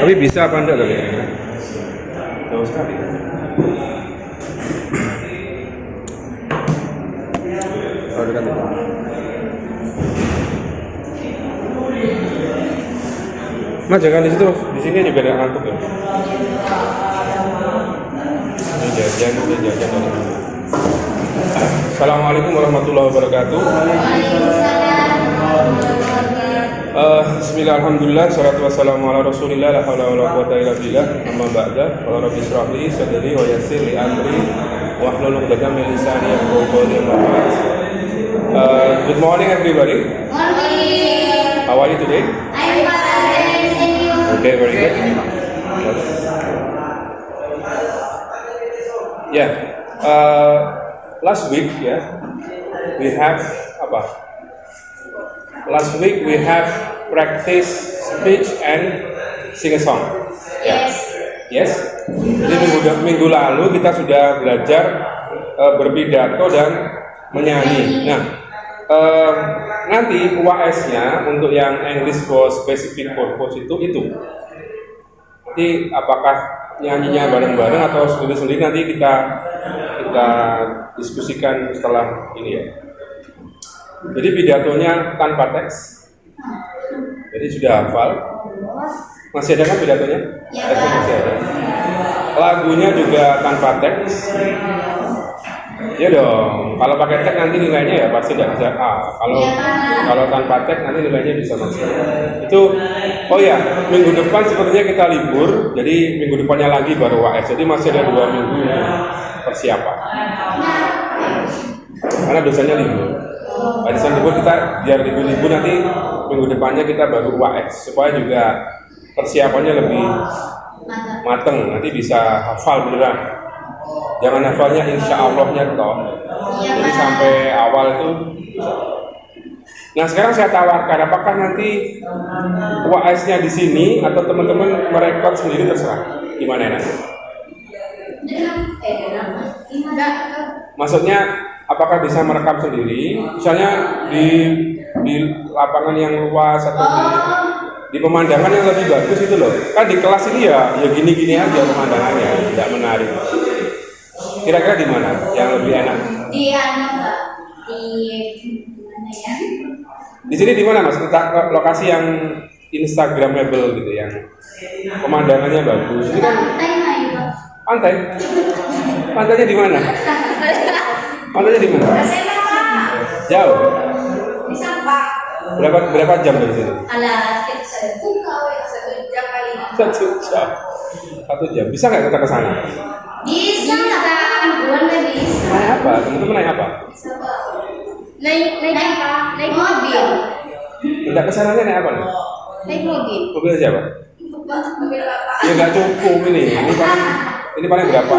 Tapi bisa apa enggak tadi? Jauh sekali. Oh, dekat itu. Mas jangan di situ, di sini juga ada ngantuk ya. Ini jajan tadi. Assalamualaikum warahmatullahi wabarakatuh. Bismillah, alhamdulillah, salatu wassalamu ala rasulillah, la hawla wa la quwwata illa billah, amma ba'da. Qala rabbi shrah li sadri wa yassir li amri wa hlul 'uqdatam min lisani yafqahu qawli. Good morning everybody. Morning. How are you today? I'm fine. Okay, very good. Yeah. Last week, we have apa? Last week we have practice speech and sing a song. Yes. Yes. Jadi minggu lalu kita sudah belajar berpidato dan menyanyi. Nah, nanti UAS-nya untuk yang English for Specific Purpose itu. Nanti apakah nyanyinya bareng-bareng atau sendiri-sendiri nanti kita diskusikan setelah ini ya. Jadi pidatonya tanpa teks. Jadi sudah hafal. Masih ada kan pidatonya? Ya, Teksnya masih ada. Lagunya juga tanpa teks. Ya dong. Kalau pakai teks nanti nilainya ya pasti tidak bisa A. Kalau tanpa teks nanti nilainya bisa masuk. Itu. Oh ya, minggu depan sepertinya kita libur. Jadi minggu depannya lagi baru UAS. Jadi masih ada 2 minggu persiapan. Karena dosanya libur. Warisan libur kita biar libur nanti minggu depannya kita baru UAS supaya juga persiapannya lebih mateng, nanti bisa hafal beneran. Jangan hafalnya insya Allahnya toh. Jadi sampai awal itu. Nah sekarang saya tawarkan apakah nanti UAS-nya di sini atau teman-teman merekod sendiri terserah. Gimana nanti? Maksudnya apakah bisa merekam sendiri, misalnya di lapangan yang luas atau di pemandangan yang lebih bagus itu loh. Kan di kelas ini ya gini-gini aja pemandangannya, tidak menarik. Kira-kira di mana yang lebih enak? Di mana ya? Di sini di mana Mas? Kita lokasi yang Instagramable gitu, yang pemandangannya bagus. Ini kan pantai. Pantainya di mana? Pantainya di mana? Jauh. Bisa Pak. Berapa jam dari sini? Alah, 1 jam kali. 1 jam. 1 jam. Bisa nggak kita ke sana? Bisa. Bukan bisa. Naik apa? Teman-teman naik apa? Naik mobil. Tidak ke sananya naik apa nih? Naik mobil. Mobil siapa? Mobil Bapak. Ya nggak cukup ini. Ini paling berapa?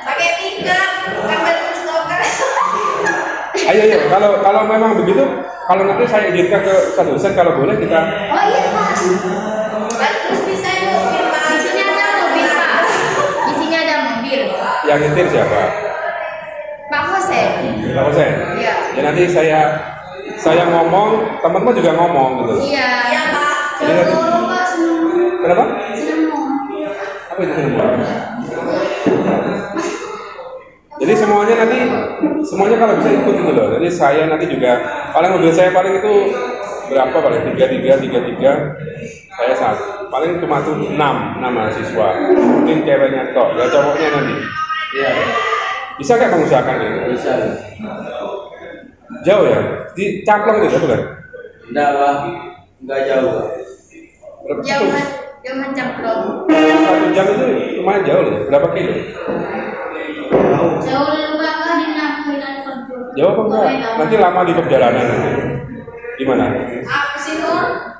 Pakai tiket, bukan batu stoker. Ayo. Kalau memang begitu, kalau nanti saya izinkan ke dosen, kalau boleh kita. Oh iya Pak. Terus bisa mobil Pak. Di sini ada mobil Pak. Di sini ada mobil. Yang nyetir siapa? Pak Hosen. Pak Hosen. Iya. Ya nanti saya ngomong, teman-teman juga ngomong gitu. Iya. Iya Pak. Jadi nanti- Pak senang. Kenapa? Senang ngomong. Apa itu semua? Jadi semuanya kalau bisa ikut gitu loh. Jadi saya nanti juga mobil saya paling itu berapa paling 33. Saya 1. Paling cuma tuh 6 mahasiswa. Mungkin ceweknya tok, ya cowoknya nanti. Iya. Bisa nggak mengusahakan gitu? Bisa. Jauh ya? Di Camplong gitu bukan? Enggak lah, enggak jauh. Berapa? Jangan camplong. 1 jam itu lumayan jauh loh. Berapa kilo? Jauh lu Bapak di Nampung kontrol. Jauh apa enggak? Nanti lama di perjalanan nanti. Gimana? Apa sih Nur?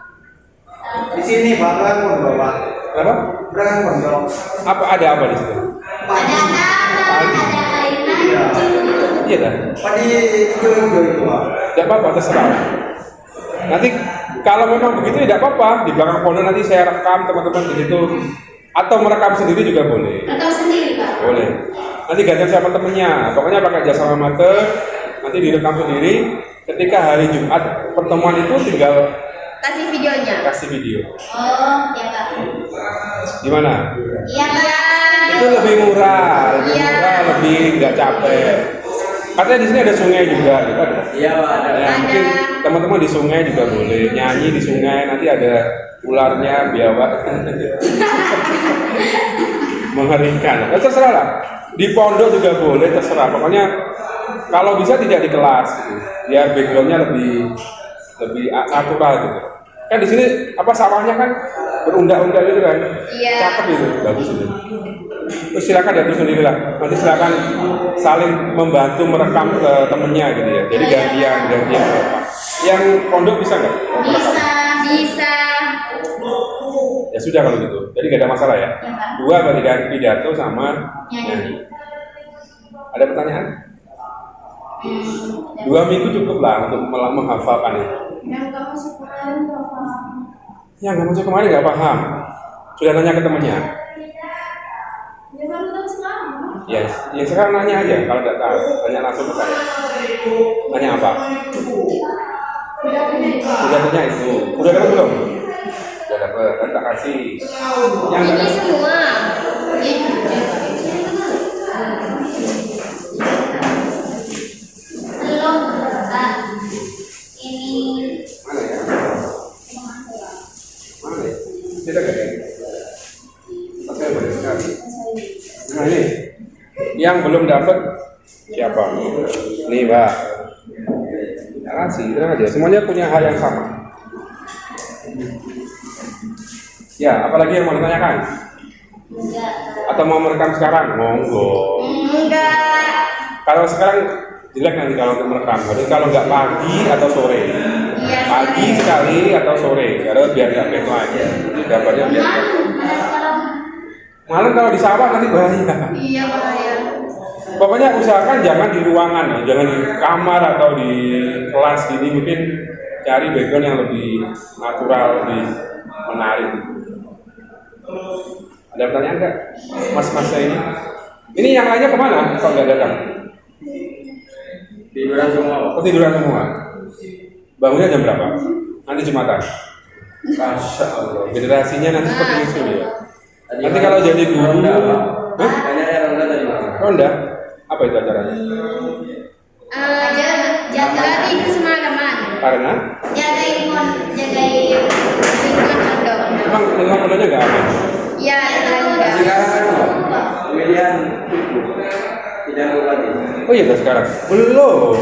Di sini Bapak pondok, Pak. Kenapa? Berang pondok. Ada apa di situ? Ada taman, ada air mancur. Iya dah. Padi hijau-hijau itu, Pak. Tidak apa-apa, terserah. Nanti kalau memang begitu tidak apa-apa. Di belakang pondok nanti saya rekam teman-teman di situ. Atau merekam sendiri juga boleh. Atau sendiri Pak? Boleh. Nanti gantian sama temennya. Pokoknya pakai jasa amatir. Nanti direkam sendiri. Ketika hari Jumat pertemuan itu tinggal kasih videonya. Kasih video. Oh, ya Pak. Gimana? Iya Pak. Itu lebih murah, Iya. lebih nggak capek. Katanya di sini ada sungai juga, gitu kan? Iya Pak, ada. Ya, mungkin teman-teman di sungai juga boleh nyanyi di sungai. Nanti ada ularnya, biawak. Mengerikan. Ya, terserah lah. Di pondok juga boleh, terserah. Pokoknya kalau bisa tidak di kelas, gitu. Biar backgroundnya lebih natural gitu. Kan di sini apa sawahnya kan berundak-undak gitu kan? Iya. Cakep itu, bagus itu. Terus silakan diatur sendiri lah. Nanti silakan saling membantu merekam ke temennya gitu ya. Jadi gantian. Yang pondok bisa nggak? Bisa. Ya sudah kalau gitu. Jadi nggak ada masalah ya. Ya, Pak. Dua berarti kan pidato sama nyanyi. Ada pertanyaan? 2 minggu cukup lah untuk menghafalkan itu. Yang kamu kemarin nggak paham. Yang nggak masuk kemarin nggak paham. Sudah nanya ke temennya. Ya baru tahu sekarang. Ya sekarang nanya aja kalau nggak tahu. Tanya langsung ke saya. Tanya apa? Pidatonya itu. Udah dapat belum? Udah dapat. Kan tak kasih. Yang Ini nggak semua. Belum. Ini. mana ya? Mana ya? Tidak ada ya? Oke, boleh sekali. Nah ini, yang belum dapat siapa? Nih Mbak. Kasih, tenang aja. Semuanya punya hal yang sama. Ya, apalagi yang mau ditanyakan? Enggak. Atau mau merekam sekarang? Monggo. Enggak. Kalau sekarang jelek nanti kalau untuk merekam. Jadi kalau nggak pagi atau sore. Iya. Pagi sekali atau sore. Karena biar nggak beko aja. Gambarnya biar. Malam kalau di sawah nanti bahaya. Iya bahaya. Pokoknya usahakan jangan di ruangan, ya. Jangan di kamar atau di kelas gini. Mungkin cari background yang lebih natural, lebih menarik. Ada pertanyaan nggak, mas-mas saya ini? Ini yang lainnya kemana? Kok nggak datang? Tiduran semua Pak. Oh, tiduran semua. Bangunnya jam berapa? Nanti Jumatan. Masya Allah. Generasinya nanti seperti itu ya. Nanti kalau jadi guru, Ronda, Pak. hah? Banyaknya ronda tadi Pak. Ronda? Apa itu acaranya? Jaga tidur semalaman. Karena Jagain lingkungan pondok. emang lingkungan pondoknya nggak aman. Iya, enggak. Sekarang kan Pak, pemilihan tidak mau lagi. Oh iya, udah sekarang belum.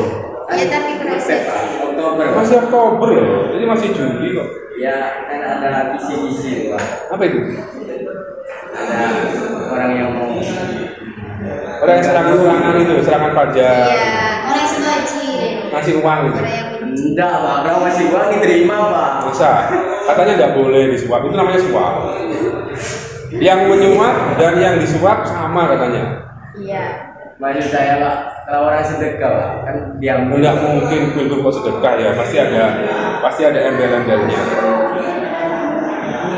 Ya tapi proses. Oktober Pak. Masih Oktober loh. Jadi masih Juli kok. Ya kan ada kisi-kisi Pak. Apa itu? Ada orang yang mau Orang yang serangan itu, serangan pajak, Iya, orang sebaji. ngasih uang gitu. Orang yang enggak Pak, kalau masih uang diterima Pak. Masa? Katanya nggak boleh disuap. Itu namanya suap. Yang menyuap dan yang disuap sama katanya. Iya. Maksud saya Pak, kalau orang sedekah Pak, kan diambil. Nggak mungkin pilgub kok sedekah ya. Pasti ada embel-embelnya.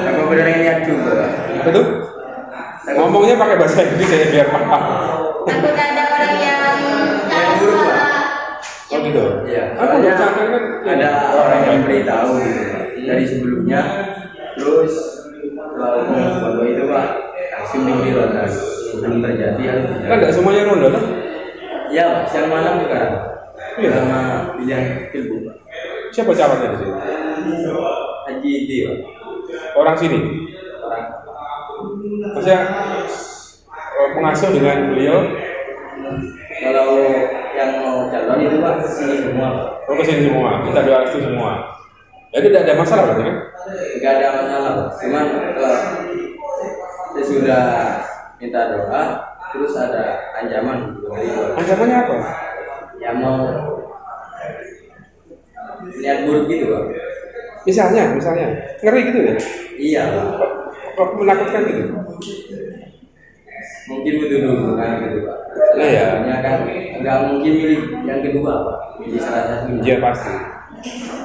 Aku benar lihat juga Pak. Apa itu? Ngomongnya pakai bahasa Inggris ya biar paham. Takut ada orang yang buruk Pak. Oh gitu. Iya. Aku Soalnya pesantren kan ada orang yang beritahu gitu, dari sebelumnya, terus kalau bapak itu Pak langsung dibilang belum terjadi hal itu. kan nggak semuanya ronda kan? Ya Pak, siang malam sekarang. Iya. Sama pilihan pilgub Pak. Siapa calonnya di sini? Haji Ide Pak. Orang sini. Orang Maksudnya pengasuh dengan beliau. kalau yang mau calon itu Pak sini semua Pak. Oh, kesini semua, kita doa restu semua. Jadi tidak ada masalah berarti kan? Nggak ada masalah Pak. Cuman sesudah minta doa, terus ada ancaman dari Pak. Ancamannya apa? Yang mau lihat buruk gitu Pak. Misalnya, ngeri gitu ya? Iya Pak. Kok menakutkan gitu? Mungkin butuh dulu kan gitu Pak. Iya. Selanjutnya kan nggak mungkin milih yang kedua Pak. Milih salah satunya. Iya pasti.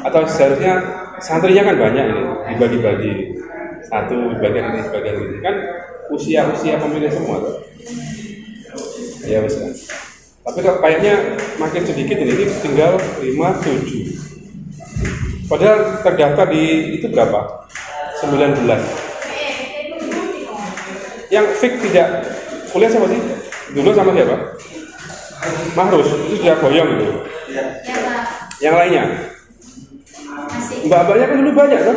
Atau seharusnya santrinya kan banyak ini, dibagi-bagi. Satu bagian ini kan usia pemilih semua tuh. Ya bisa. Tapi kok kayaknya makin sedikit ini tinggal 5, 7. Padahal terdaftar di itu berapa? 19. Yang fix tidak kuliah siapa sih? Dulu sama siapa? Mahrus, itu sudah boyong itu. Ya Pak, Yang lainnya? masih. Mbak-mbaknya kan dulu banyak kan?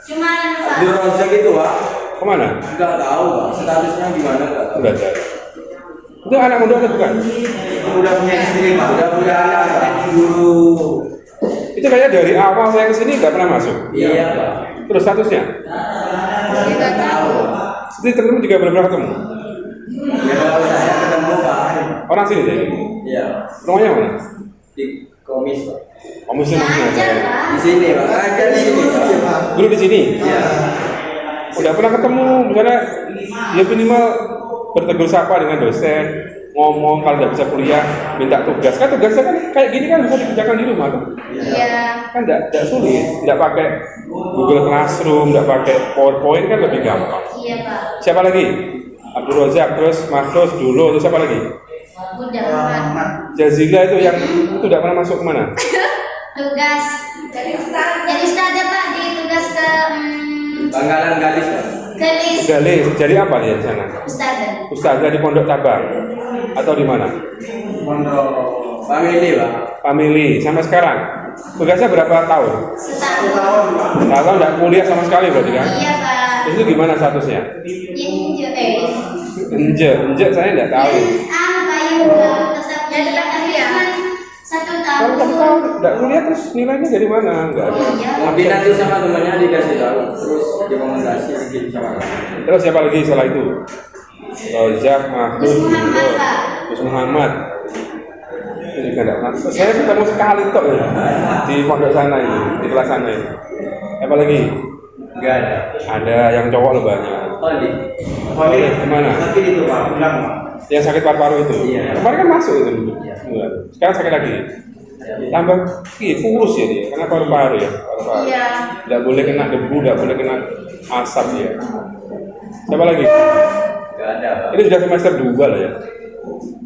Cuma Pak. Di project itu Pak, Kemana? nggak tahu Pak, statusnya gimana nggak tahu. Enggak ada. Itu anak muda atau bukan? Itu udah punya istri Pak, udah punya anak dulu. Itu kayaknya dari awal saya kesini nggak pernah masuk. Iya Pak. Terus statusnya? Kita nggak tahu. Jadi teman-teman juga belum pernah ketemu. Ya kalau saya ketemu Pak, Orang sini deh. iya Rumahnya mana? di komis Pak. Oh, muslim Ngajar maksudnya. Pak. Di sini Pak, aja di sini Pak. Dulu di sini. Iya. Udah pernah ketemu, misalnya ya minimal bertegur sapa dengan dosen, ngomong kalau nggak bisa kuliah, minta tugas. Kan tugasnya kan kayak gini kan bisa dikerjakan di rumah tuh. Iya. Kan nggak sulit, nggak pakai Google Classroom, nggak pakai PowerPoint kan lebih gampang. Iya Pak. Siapa lagi? Abdul Razak, terus Mahfuz dulu, terus siapa lagi? Udah Pak. Jazila itu yang itu tidak pernah masuk kemana? Tugas. Jadi ustazah Pak di tugas ke Bangkalan Gadis Pak. Gelis. Galis, jadi apa dia di sana? Ustazah. Ustazah di Pondok Tabang atau di mana? Pondok family Pak. Family sampai sekarang. Tugasnya berapa tahun? Setahun. Tahun nggak kuliah sama sekali berarti kan? Iya Pak. Itu gimana statusnya? Enje saya nggak tahu. Pak Yuda tetap tetap ya. 1 tahun. Kalau 1 tahun nggak kuliah terus nilainya dari mana? Nggak ada. Mungkin nanti sama temannya dikasih tahu, terus rekomendasi bikin sama teman. Terus siapa lagi setelah itu? Rojak, Mahfuz, Gus Muhammad, Pak. Gus Muhammad. Itu juga nggak pernah. Saya ketemu sekali kok ya di pondok sana ini, di kelas sana ini. Apa lagi? Enggak ada. Ada yang cowok loh banyak. Oli. Oli, kemana? Sakit itu Pak, bilang Pak. Yang sakit paru-paru itu. Iya. Kemarin kan masuk itu dulu. Iya. Sekarang sakit lagi. Tambah kurus ya dia, karena paru-paru ya. Paru-paru. Iya. Tidak boleh kena debu, tidak boleh kena asap ya. Siapa lagi? Enggak ada Pak. Ini sudah semester 2 lah ya.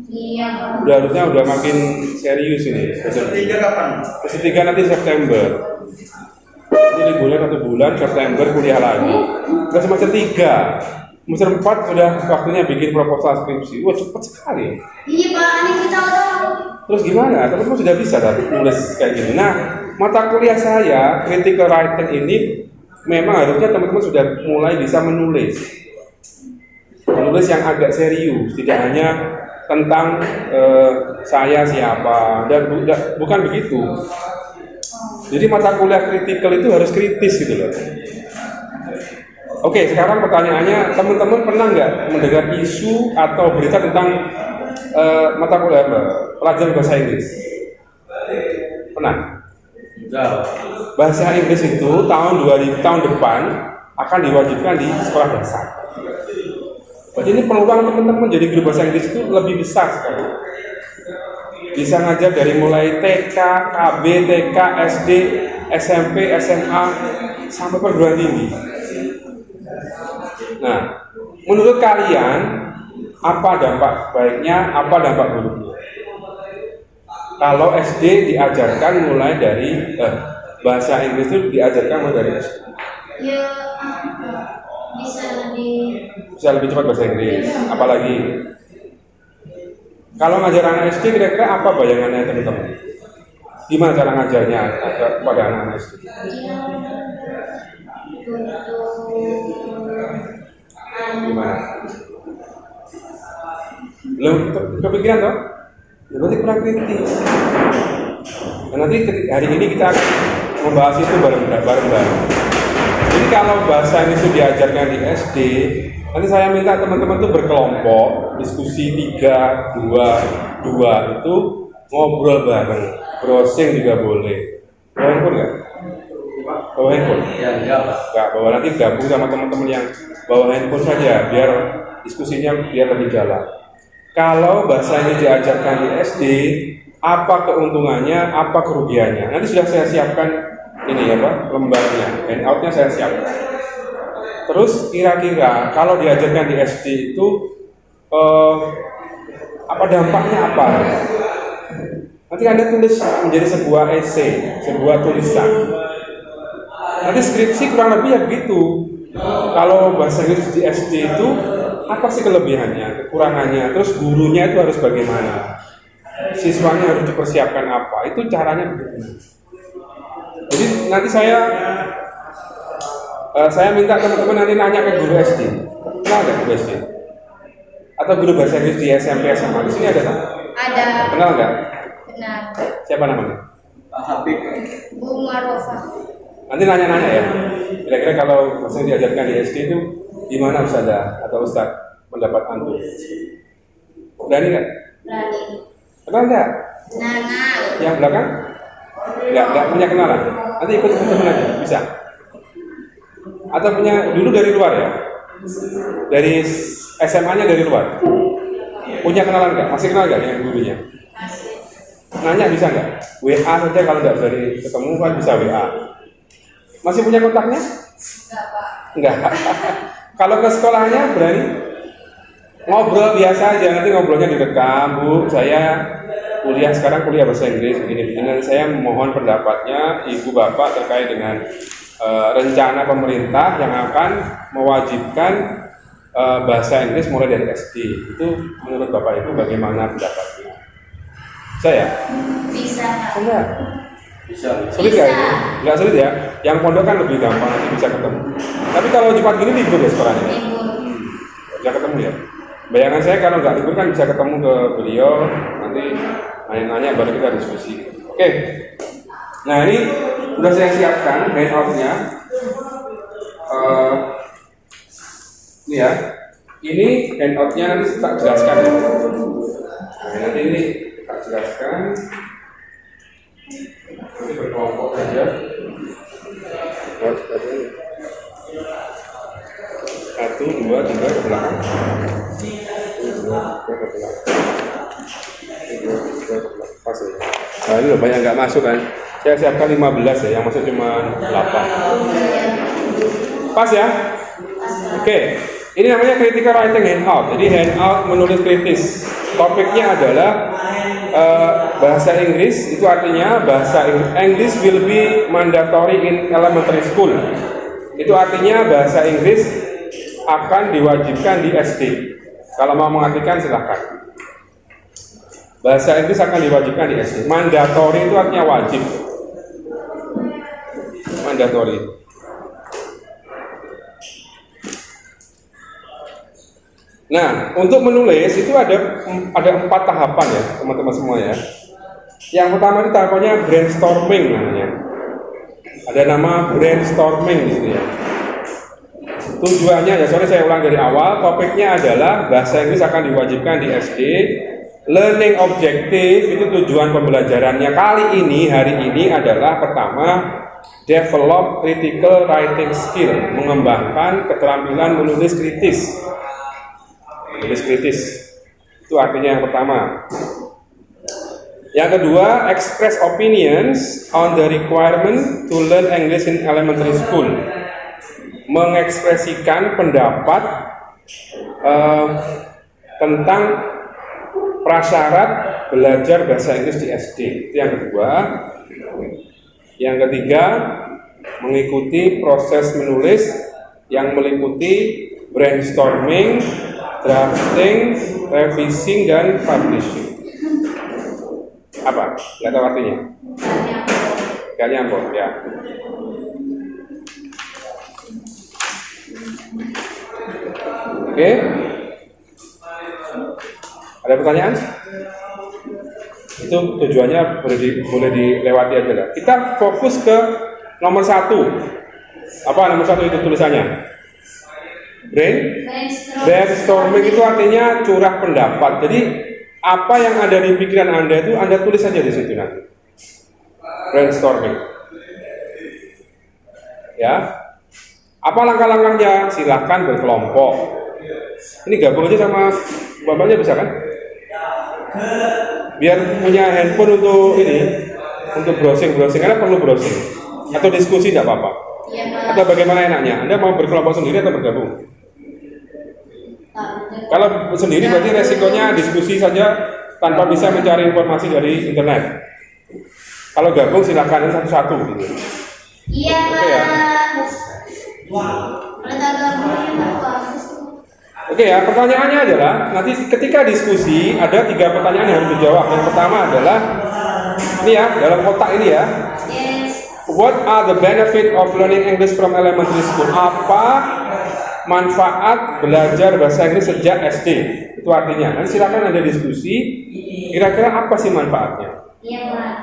Iya Pak. Udah harusnya udah makin serius ini. Ketiga kapan? Ketiga nanti September. Ini liburnya 1 bulan, September kuliah lagi. Udah semester 3. Semester 4 sudah waktunya bikin proposal skripsi. Wah cepet sekali. Iya Pak, ini kita tahu. Terus gimana? Teman-teman sudah bisa kan nulis kayak gini. Nah, mata kuliah saya, critical writing ini memang harusnya teman-teman sudah mulai bisa menulis. Menulis yang agak serius, tidak hanya tentang saya siapa, dan bukan begitu. Jadi mata kuliah kritikal itu harus kritis gitu loh. Oke, sekarang pertanyaannya, teman-teman pernah nggak mendengar isu atau berita tentang mata kuliah pelajaran bahasa Inggris? Pernah? Enggak. Bahasa Inggris itu tahun depan akan diwajibkan di sekolah dasar. Berarti ini peluang teman-teman jadi guru bahasa Inggris itu lebih besar sekali. Bisa ngajar dari mulai TK, KB, TK, SD, SMP, SMA, sampai perguruan tinggi. Nah, menurut kalian apa dampak baiknya, apa dampak buruknya? Kalau SD diajarkan mulai dari bahasa Inggris itu diajarkan mulai dari SD. Ya, bisa lebih Cepat bahasa Inggris. Apalagi kalau ngajar anak SD kira-kira apa bayangannya teman-teman? Gimana cara ngajarnya kepada anak SD? Gimana? Belum kepikiran toh? Ya berarti kurang kritis. Dan nanti hari ini kita akan membahas itu bareng-bareng. Jadi kalau bahasa ini itu diajarkan di SD, nanti saya minta teman-teman tuh berkelompok, diskusi 3, 2, 2 itu ngobrol bareng, browsing juga boleh. Bawa handphone nggak? Bawa handphone? Ya enggak Pak. Nggak, bawa nanti gabung sama teman-teman yang bawa handphone saja, biar diskusinya biar lebih jalan. Kalau bahasa ini diajarkan di SD, apa keuntungannya, apa kerugiannya? Nanti sudah saya siapkan ini ya Pak, lembarnya, handoutnya saya siapkan. Terus kira-kira kalau diajarkan di SD itu apa dampaknya apa? Nanti Anda tulis menjadi sebuah esai, sebuah tulisan. Nanti skripsi kurang lebih ya begitu. Kalau bahasa Inggris di SD itu apa sih kelebihannya, kekurangannya, terus gurunya itu harus bagaimana, siswanya harus dipersiapkan apa, itu caranya begitu. Jadi nanti saya minta teman-teman nanti nanya ke guru SD, kenal nggak guru SD? Atau guru bahasa Inggris di SMP SMA, di sini ada kan? Ada. Kenal nggak? Kenal. Siapa namanya? Pak Habib. Bu Marofah. Nanti nanya-nanya ya. Kira-kira kalau bahasa yang diajarkan di SD itu gimana Ustazah atau Ustaz pendapat antum? Berani nggak? Berani. Kenal nggak? Nana. Yang belakang? Nggak punya kenalan. Nanti ikut teman aja, bisa. Atau punya dulu dari luar ya? Dari SMA-nya dari luar. Punya kenalan nggak? Masih kenal nggak yang gurunya? Nanya bisa nggak? WA saja kalau nggak dari ketemu kan bisa WA. Masih punya kontaknya? Enggak. Kalau ke sekolahnya berani? Ngobrol biasa aja, nanti ngobrolnya direkam. Bu, saya sekarang kuliah bahasa Inggris begini-begini. Saya mohon pendapatnya Ibu Bapak terkait dengan rencana pemerintah yang akan mewajibkan bahasa Inggris mulai dari SD. Itu menurut Bapak Ibu bagaimana pendapatnya? Saya? Bisa. Enggak. Bisa. Sulit nggak itu? Nggak sulit ya? Yang pondok kan lebih gampang, nanti bisa ketemu. Tapi kalau Jumat gini libur ya sekolahnya? Libur. Bisa ketemu ya? Bayangan saya kalau nggak libur kan bisa ketemu ke beliau, nanti nanya-nanya baru kita diskusi. Oke. Nah ini udah saya siapkan handout-nya. Ini ya. Ini handout-nya nanti tak jelaskan ya. Nah, nanti ini tak jelaskan. Nanti berkelompok saja. Satu, dua, tiga ke belakang. Pas ya. Nah ini loh banyak nggak masuk kan. Saya siapkan 15 ya, yang masuk cuma 8. Pas ya? Oke. Ini namanya critical writing handout. Jadi handout menulis kritis. Topiknya adalah bahasa Inggris, itu artinya bahasa English will be mandatory in elementary school. Itu artinya bahasa Inggris akan diwajibkan di SD. Kalau mau mengartikan silahkan. Bahasa Inggris akan diwajibkan di SD. Mandatory itu artinya wajib. Mandatory. Nah, untuk menulis itu ada 4 tahapan ya, teman-teman semua ya. Yang pertama itu tahapannya brainstorming namanya. Ada nama brainstorming gitu ya. Tujuannya ya, saya ulang dari awal, topiknya adalah bahasa Inggris akan diwajibkan di SD. Learning objective itu tujuan pembelajarannya kali ini, hari ini adalah pertama, develop critical writing skill, mengembangkan keterampilan menulis kritis. Menulis kritis, itu artinya yang pertama. Yang kedua, express opinions on the requirement to learn English in elementary school. Mengekspresikan pendapat tentang prasyarat belajar bahasa Inggris di SD. Itu yang kedua. Yang ketiga, mengikuti proses menulis yang meliputi brainstorming, drafting, revising, dan publishing. Apa? Nggak tahu artinya? Nggak nyambung, ya. Oke? Ada pertanyaan? Itu tujuannya boleh dilewati aja lah. Kita fokus ke nomor 1. Apa nomor 1 itu tulisannya? Brainstorming itu artinya curah pendapat. Jadi apa yang ada di pikiran Anda itu Anda tulis saja di situ nanti. Brainstorming. Ya. Apa langkah-langkahnya? Silahkan berkelompok. Ini gabung aja sama bapaknya bisa kan? Biar punya handphone untuk ini, untuk browsing karena perlu browsing. Atau diskusi tidak apa-apa. Atau bagaimana enaknya? Anda mau berkelompok sendiri atau bergabung? Kalau sendiri berarti resikonya diskusi saja tanpa bisa mencari informasi dari internet. Kalau gabung silakan satu-satu gitu. Iya, Oke ya. Kalau tak gabungnya bagus. Oke ya, pertanyaannya adalah nanti ketika diskusi ada 3 pertanyaan yang harus dijawab. Yang pertama adalah ini ya, dalam kotak ini ya. Yes. What are the benefit of learning English from elementary school? Apa manfaat belajar bahasa Inggris sejak SD? Itu artinya. Nanti silakan Anda diskusi. Kira-kira apa sih manfaatnya? Iya, Pak.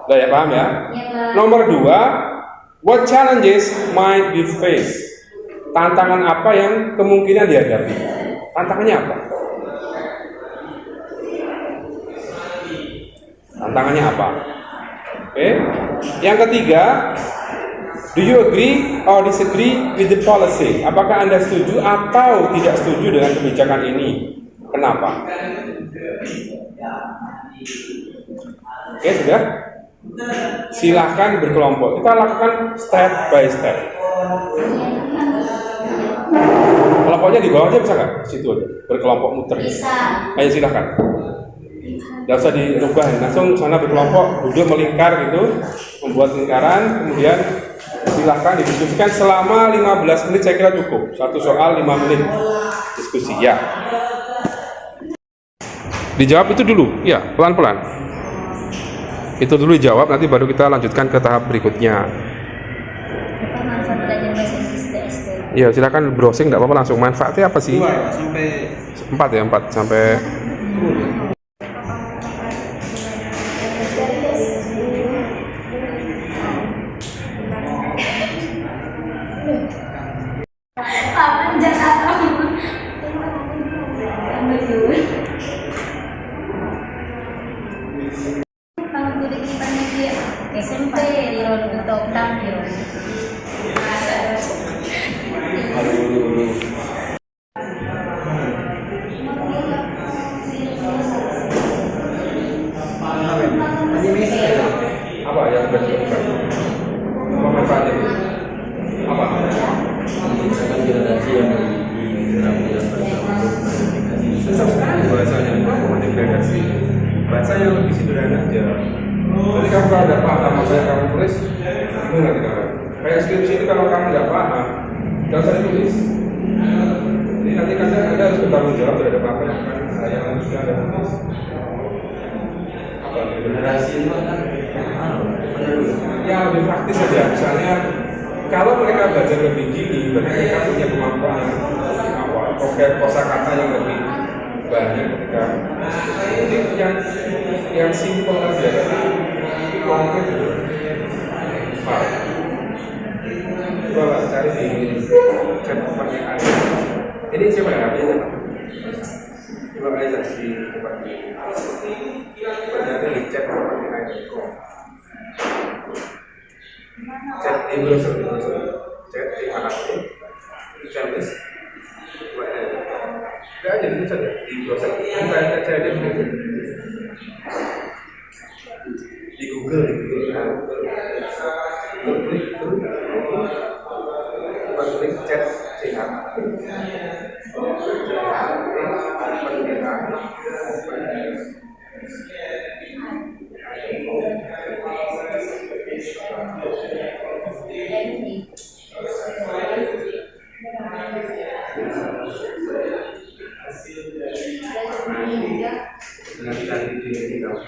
Udah ya, paham ya? Iya, Pak. Nomor 2, what challenges might be faced? Tantangan apa yang kemungkinan dihadapi? Tantangannya apa? Tantangannya apa? Oke. Yang ketiga, do you agree or disagree with the policy? Apakah Anda setuju atau tidak setuju dengan kebijakan ini? Kenapa? Oke, sudah? Silahkan berkelompok. Kita lakukan step by step. Kelompoknya di bawah aja bisa nggak? Situ aja. Berkelompok muter. Bisa. Ayo silahkan. Nggak usah dirubah, langsung sana berkelompok, duduk melingkar gitu, membuat lingkaran, kemudian silahkan didiskusikan selama 15 menit, saya kira cukup. Satu soal 5 menit diskusi, ya. Dijawab itu dulu, ya, pelan-pelan. Itu dulu dijawab, nanti baru kita lanjutkan ke tahap berikutnya. Apa manfaat belajar bahasa Inggris di SD? Ya, silakan browsing, nggak apa-apa, langsung. Manfaatnya apa sih? 2 sampai 4 ya, 4 sampai. Apa Jakarta? Kalau kudu kita dia SMP di Ron atau tampil. Apa yang sudah dilakukan? Apa manfaatnya? Apa? gradasi yang diterapkan Susah sekali bahasanya, ada gradasi. Bahasa yang lebih sederhana aja. Jadi kamu kalau tidak paham apa yang kamu tulis, itu nanti kamu. Kayak skripsi itu kalau kamu tidak paham, tidak usah ditulis. Jadi nanti anda harus bertanggung jawab terhadap apa yang sudah anda tulis. Apa? generasi itu kan Ya lebih praktis saja. Misalnya kalau mereka belajar lebih dini, berarti mereka punya kemampuan yang kosakata yang lebih banyak ketika jadi yang simpel aja, tapi konkret itu. Coba cari di chat pertanyaan. Ini siapa ya? Coba aja di tempat ini. Ternyata di chat pertanyaan. Chat di browser, chat di mana pun, tulis, tidak aja itu saja di browser. Kita cari di Google, klik chat CH. Dengan cari di kamu.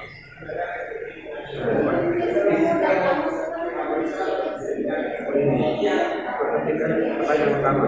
Pertanyaan pertama.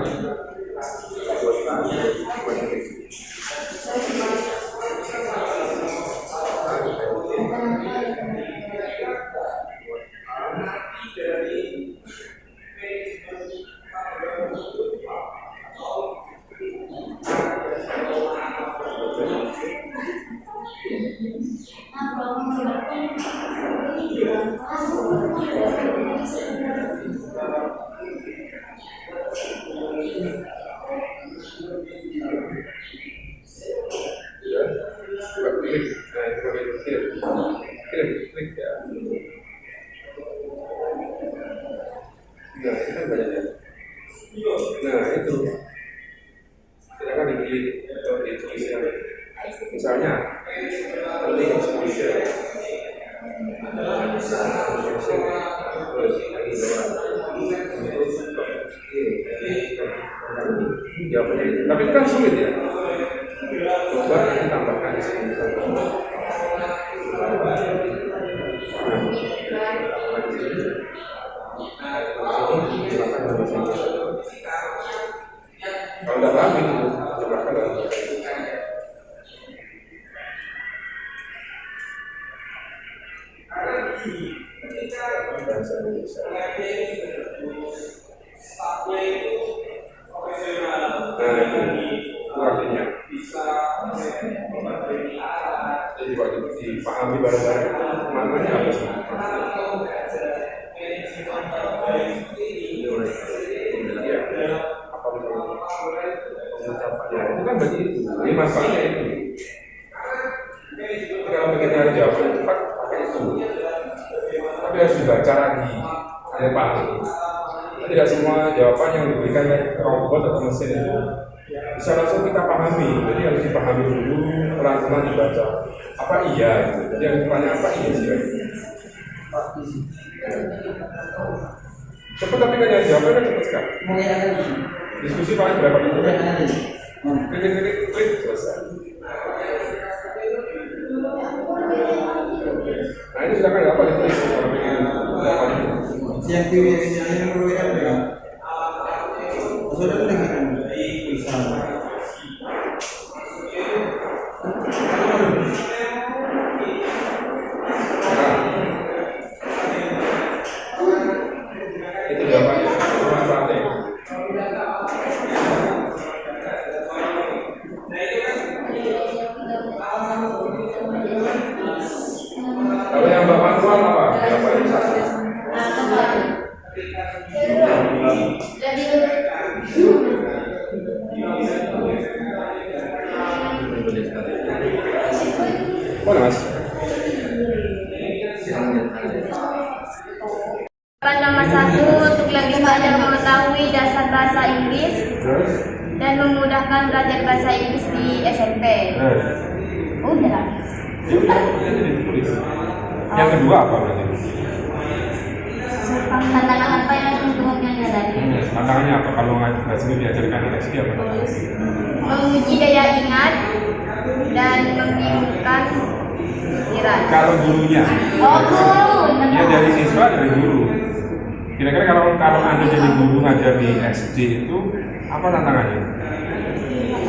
Klik ya. Nah, itu kan banyak ya. Nah, itu. Silakan dipilih atau ditulis yang misalnya penting exposure. Jawabannya itu. Tapi itu kan sulit ya. Coba nanti tambahkan di sini. Kalau nggak paham itu, tambahkan dalam bahasa Indonesia. Nah, itu artinya jadi wajib dipahami bareng-bareng maknanya apa sih? Ya, apa pengucapannya itu kan berarti itu. Ini masalahnya itu. Kalau pengen cari jawaban cepat pakai itu. Tapi harus dibaca lagi, ada paham. Tidak semua jawaban yang diberikan oleh robot atau mesin itu bisa langsung kita pahami. Jadi harus dipahami dulu, pelan-pelan dibaca. Apa iya? Jadi yang ditanya apa iya sih? Cepat tapi kan yang jawabnya kan cepat sekali. Diskusi paling berapa menit? Klik, selesai. Nah ini silakan apa ditulis kalau pengen jawaban itu. Yang kiri yang berbeda ya. Sudah lagi kan bisa. Itu jawabannya. Manfaatnya. Kalau yang Bapak manual apa? Jawabannya satu. Boleh mas. Nomor 1 untuk lebih banyak mengetahui dasar bahasa Inggris dan memudahkan belajar bahasa Inggris di SMP. Udah. Yang kedua apa berarti? Tantangan apa yang untuknya tadi? Tantangannya apa kalau nggak sini diajarkan anak SD apa? Menguji daya ingat dan membingungkan pikiran. Kalau gurunya? Oh, guru. Ya dari siswa, dari guru. Kira-kira kalau Anda jadi guru ngajar di SD itu apa tantangannya?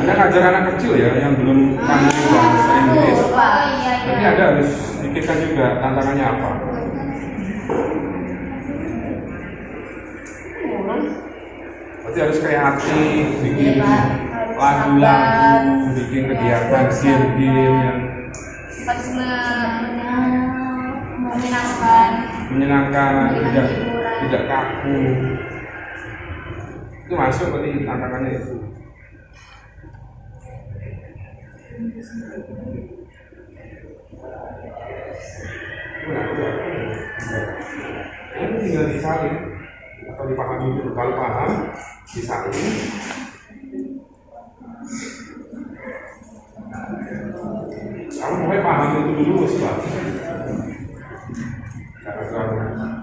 Anda ngajar anak kecil ya yang belum pandai bahasa Inggris. Jadi Anda harus pikirkan juga tantangannya apa. Berarti harus kreatif, bikin lagu-lagu, bikin kegiatan game-game yang menyenangkan, tidak kaku. Itu masuk berarti tantangannya itu. Ini tinggal disalin atau dipahami dulu. Kalau paham, disalin. Kamu mulai paham itu dulu, sebab karena terlalu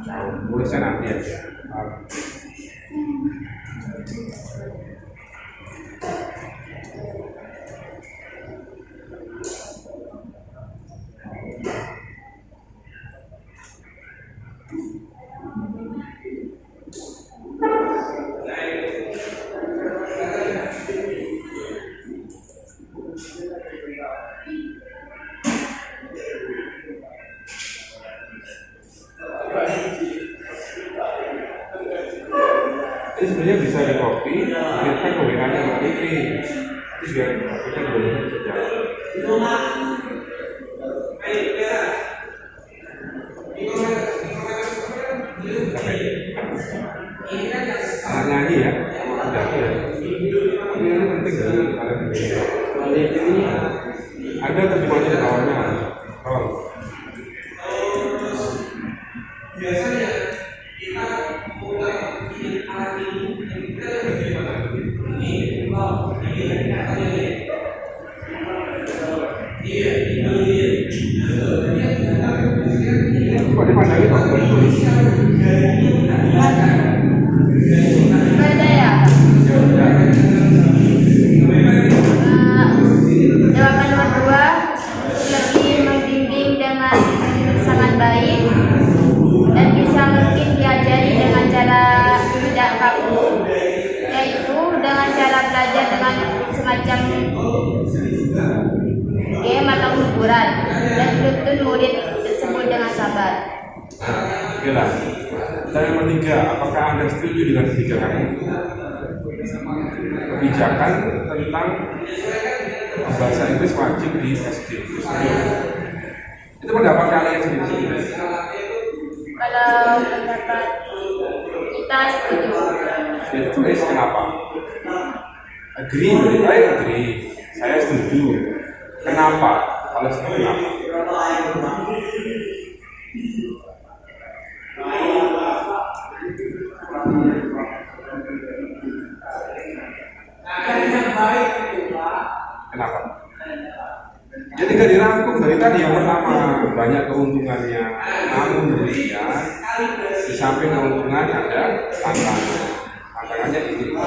jauh. Tulisnya nanti aja. Ini sebenarnya bisa di copy, kirimkan ke WA-nya Mbak Titi. Itu biar kita benar-benar bisa jalan. Anak nyanyi ya, udah ya. Ini penting dari kalian ini. Ada terjemahnya di awalnya. Tolong. Biasanya kita kok dipandangin kok tulis? Baca ya. Jawaban nomor 2, lebih membimbing dengan sangat baik dan bisa mungkin diajari dengan cara tidak kaku, yaitu dengan cara belajar dengan semacam game atau hiburan dan tuntun murid tersebut dengan sabar. Oke lah. Dan yang ketiga, apakah Anda setuju dengan kebijakan itu? Kebijakan tentang bahasa Inggris wajib di SD. Itu pendapat kalian sendiri. Kalau pendapat kita setuju. Tulis kenapa? Agree, I agree. Saya setuju. Kenapa? Kalau setuju kenapa? Kenapa? Jadi nggak dirangkum dari tadi. Yang pertama, banyak keuntungannya, namun demikian di samping keuntungan ada tantangan. Tantangannya ini.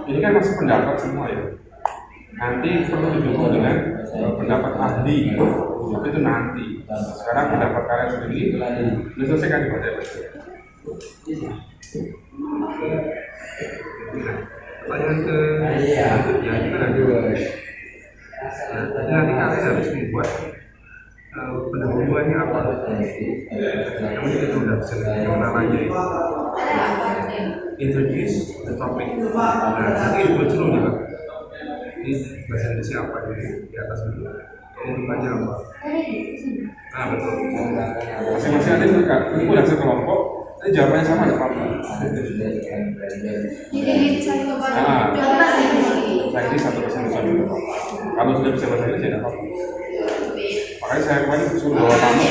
Ini kan masih pendapat semua ya. Nanti perlu didukung dengan pendapat ahli. Itu nanti. Sekarang pendapat kalian sendiri. Diselesaikan di pada pertanyaan ke selanjutnya kita nanti kalian harus membuat pendahuluannya apa? Namun itu sudah bisa yang namanya introduce the topic. Nah, nanti itu dulu nih Pak. Ini bahasa Indonesia apa di atas ini? Keuntungannya apa? Nah betul. Masing-masing ada itu kan. Ini udah sekelompok. Ini jawabannya sama ada apa? Ini bisa coba bahasa Inggris. Saya ini 1% bisa dulu. Kalau sudah bisa bahasa Inggris tidak apa-apa. Makanya saya kemarin suruh bawa tamu.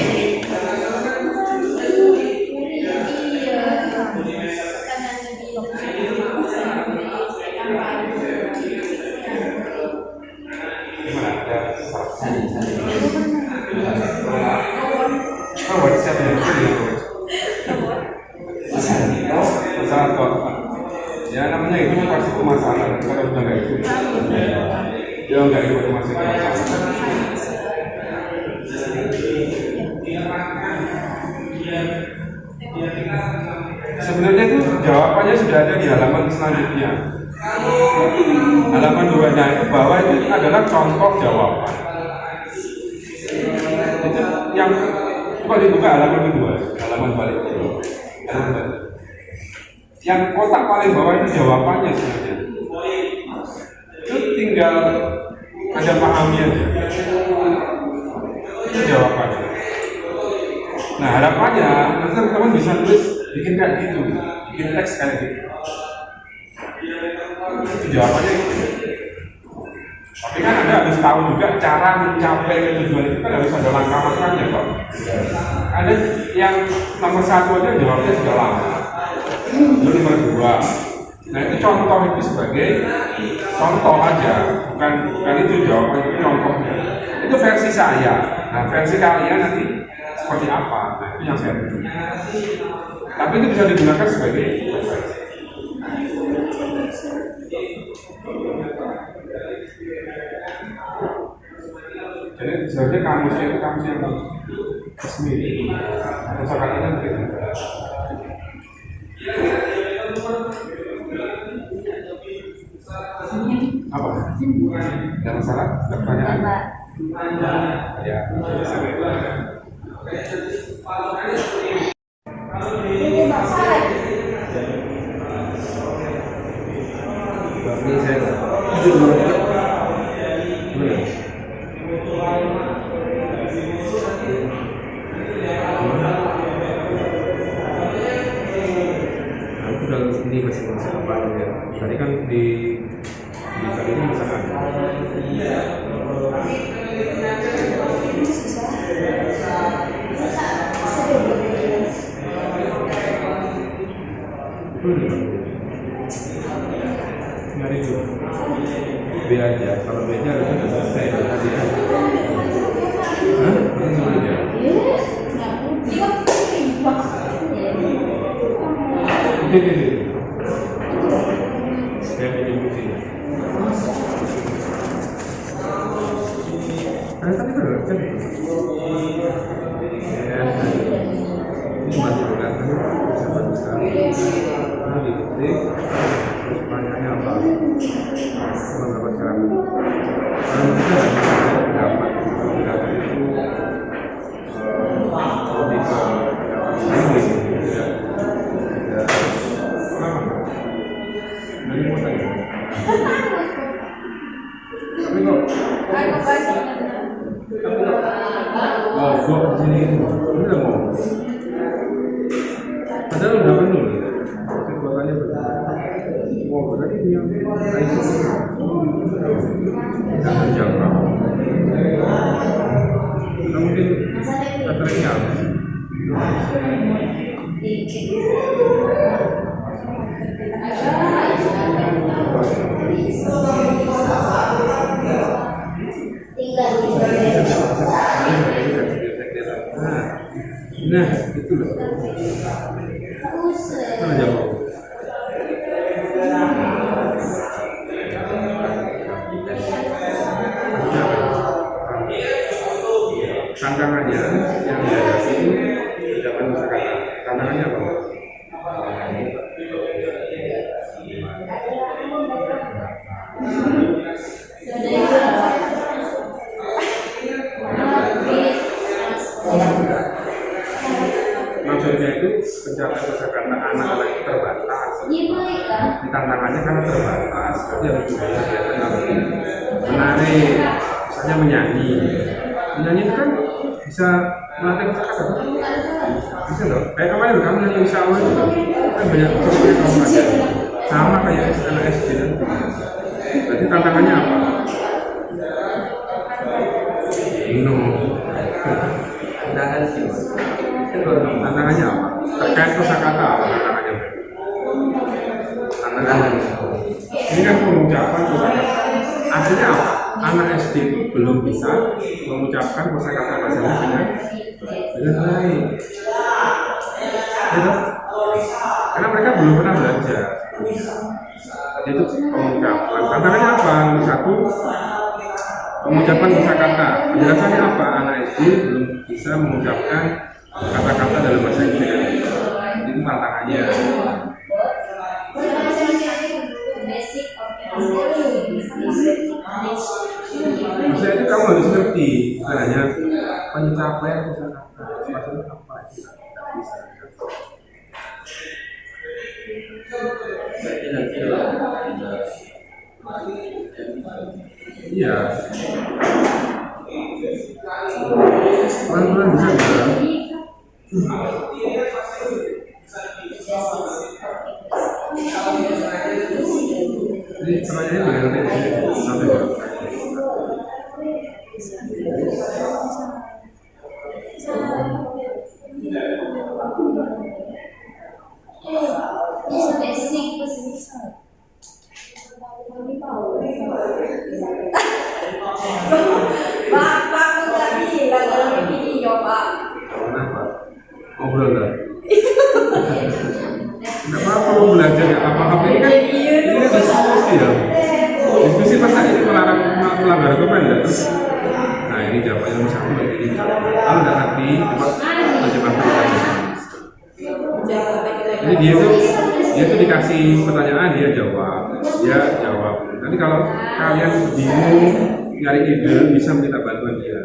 Gimana? Ada oh, buat siapa yang ya namanya itu pasti masalah. Kalau udah nggak itu, ya nggak itu masih masalah. Sebenarnya itu jawabannya sudah ada di halaman selanjutnya. Halaman 2-nya itu bawah itu adalah contoh jawaban. Itu yang coba dibuka halaman kedua, halaman balik. Yang kotak paling bawah itu jawabannya sebenarnya. Itu tinggal Anda pahami aja. Itu jawabannya. Nah harapannya nanti teman-teman bisa tulis bikin kayak gitu, bikin teks kayak gitu. Itu jawabannya itu. Tapi kan Anda harus tahu juga cara mencapai tujuan itu kan harus ada langkah-langkahnya kok. Ada yang nomor 1 aja jawabnya sudah lama. Lalu nomor 2. Nah itu contoh itu sebagai contoh aja, bukan itu jawaban, itu contohnya. Itu versi saya. Nah versi kalian nanti seperti apa? Nah itu yang saya tuju. Tapi itu bisa digunakan sebagai referensi. Jadi sebenarnya kamusnya itu kamus yang resmi. Kosakatanya begitu. Apa? Ada masalah? Ada pertanyaan? Ya. Ini saya jujur banget. Ini masih apa ya? Tadi kan di tadi ini misalkan nyari dulu B aja, kalau B nya harusnya sudah selesai tadi kan? Ini sama aja. Ini. Saya pinjam kursi. Tadi kan udah cek. Ini masih bergantung sama sekali. Ini diketik. Terus pertanyaannya apa? Mendapat sekarang. Kalau kita dapat itu lebih ke gua kesini ini udah mau. Padahal udah penuh. Kekuatannya berapa? Wow, berarti dia IC jangan jawab. Mungkin baterainya nah, itu loh. Mana jawab? Tantangannya yang dihadapi jangan kosakata. Tantangannya apa? Maksudnya itu pencapaian kosakata anak-anak itu terbatas. Di tantangannya karena terbatas, berarti harus juga kegiatan nanti menari, misalnya menyanyi. Menyanyi itu kan bisa melatih kosakata. Bisa loh. Kayak kemarin kamu nyanyi Insya Allah itu kan banyak sesuatu yang kamu aja. Sama kayak anak SD nanti. Berarti tantangannya apa? Tantangannya apa? Terkait kosakata apa tantangannya? Tantangannya ini kan pengucapan kosakata. Artinya apa? Anak SD itu belum bisa mengucapkan kosakata bahasa Indonesia dengan baik. Gitu? Karena mereka belum pernah belajar. Itu pengucapan. Tantangannya apa? Nomor 1, pengucapan kosakata. Penjelasannya apa? Anak SD belum bisa mengucapkan kata-kata dalam bahasa Inggris. Itu tantangannya. Maksudnya itu kamu harus ngerti, bukan hanya pencapaian kosakata. Maksudnya apa? Berarti nanti Iya. Pelan-pelan bisa juga. Ini pertanyaannya juga nanti sampai berapa? ngobrol lah. Nggak apa-apa mau belajar ya apa-apa ini kan diskusi ya. Diskusi masa ini melanggar dokumen ya terus. Nah ini jawabannya nomor 1 kayak gini. Kalau nggak ngerti cepat terjemahkan. Jadi dia tuh dikasih pertanyaan dia jawab. Nanti kalau kalian bingung nyari ide bisa minta bantuan dia.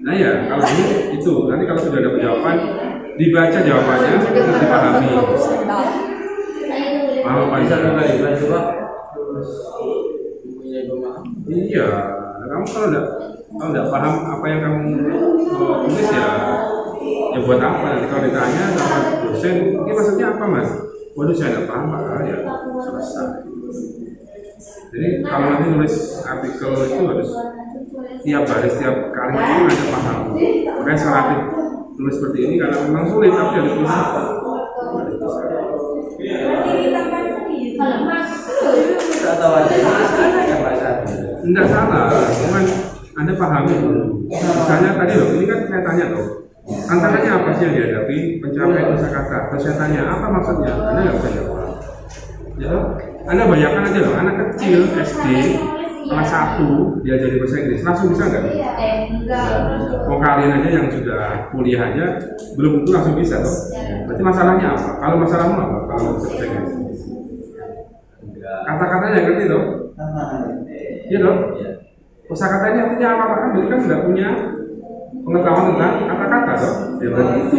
Nah ya, kalau ini itu nanti kalau sudah ada jawaban dibaca jawabannya terus dipahami. Paham apa Bisa itu? kembali coba. Iya, kamu kalau nggak paham apa yang kamu tulis ya buat apa? Nanti kalau ditanya sama dosen, ini maksudnya apa mas? Waduh saya nggak paham pak, ya selesai. Jadi kalau nanti nulis artikel itu harus tiap baris, tiap kalimat itu ada paham. Makanya saya tulis seperti ini karena memang sulit, tapi harus tulis apa? Tidak tahu aja. Yang bahasa. Enggak salah, cuman Anda pahami dulu. Misalnya tadi loh, ini kan saya tanya loh, tantangannya apa sih yang dihadapi pencapaian kosakata? Terus saya tanya apa maksudnya? Anda nggak bisa jawab. Ya, Anda bayangkan aja loh, anak kecil SD kelas 1 diajari bahasa Inggris, langsung bisa nggak? Mau kalian aja yang sudah kuliah aja belum tentu langsung bisa loh. Berarti masalahnya apa? Kalau masalahmu apa? Kalau bisa bahasa Inggris? Kata-katanya ngerti loh? Iya dong. Kosakata ini artinya apa? Kan berarti kan sudah punya pengetahuan tentang kata-kata loh. Ya berarti itu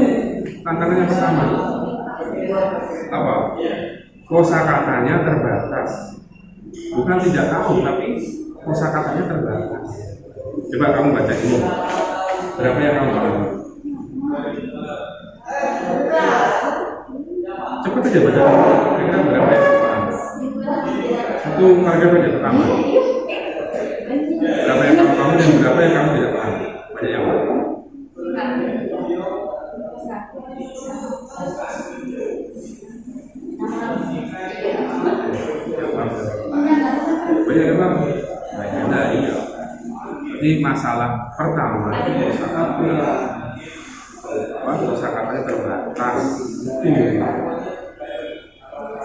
tantangan yang pertama. Apa? Kosakatanya terbatas. Bukan tidak tahu, tapi kosakatanya terbatas. Coba kamu baca ini. Berapa yang kamu paham? Cepat aja baca. Kira-kira berapa yang kamu paham? Satu paragraf aja pertama. Berapa yang kamu paham dan berapa yang kamu tidak paham? Banyak yang paham. Banyak yang paham. Nah iya. Jadi masalah pertama itu kosakatanya terbatas.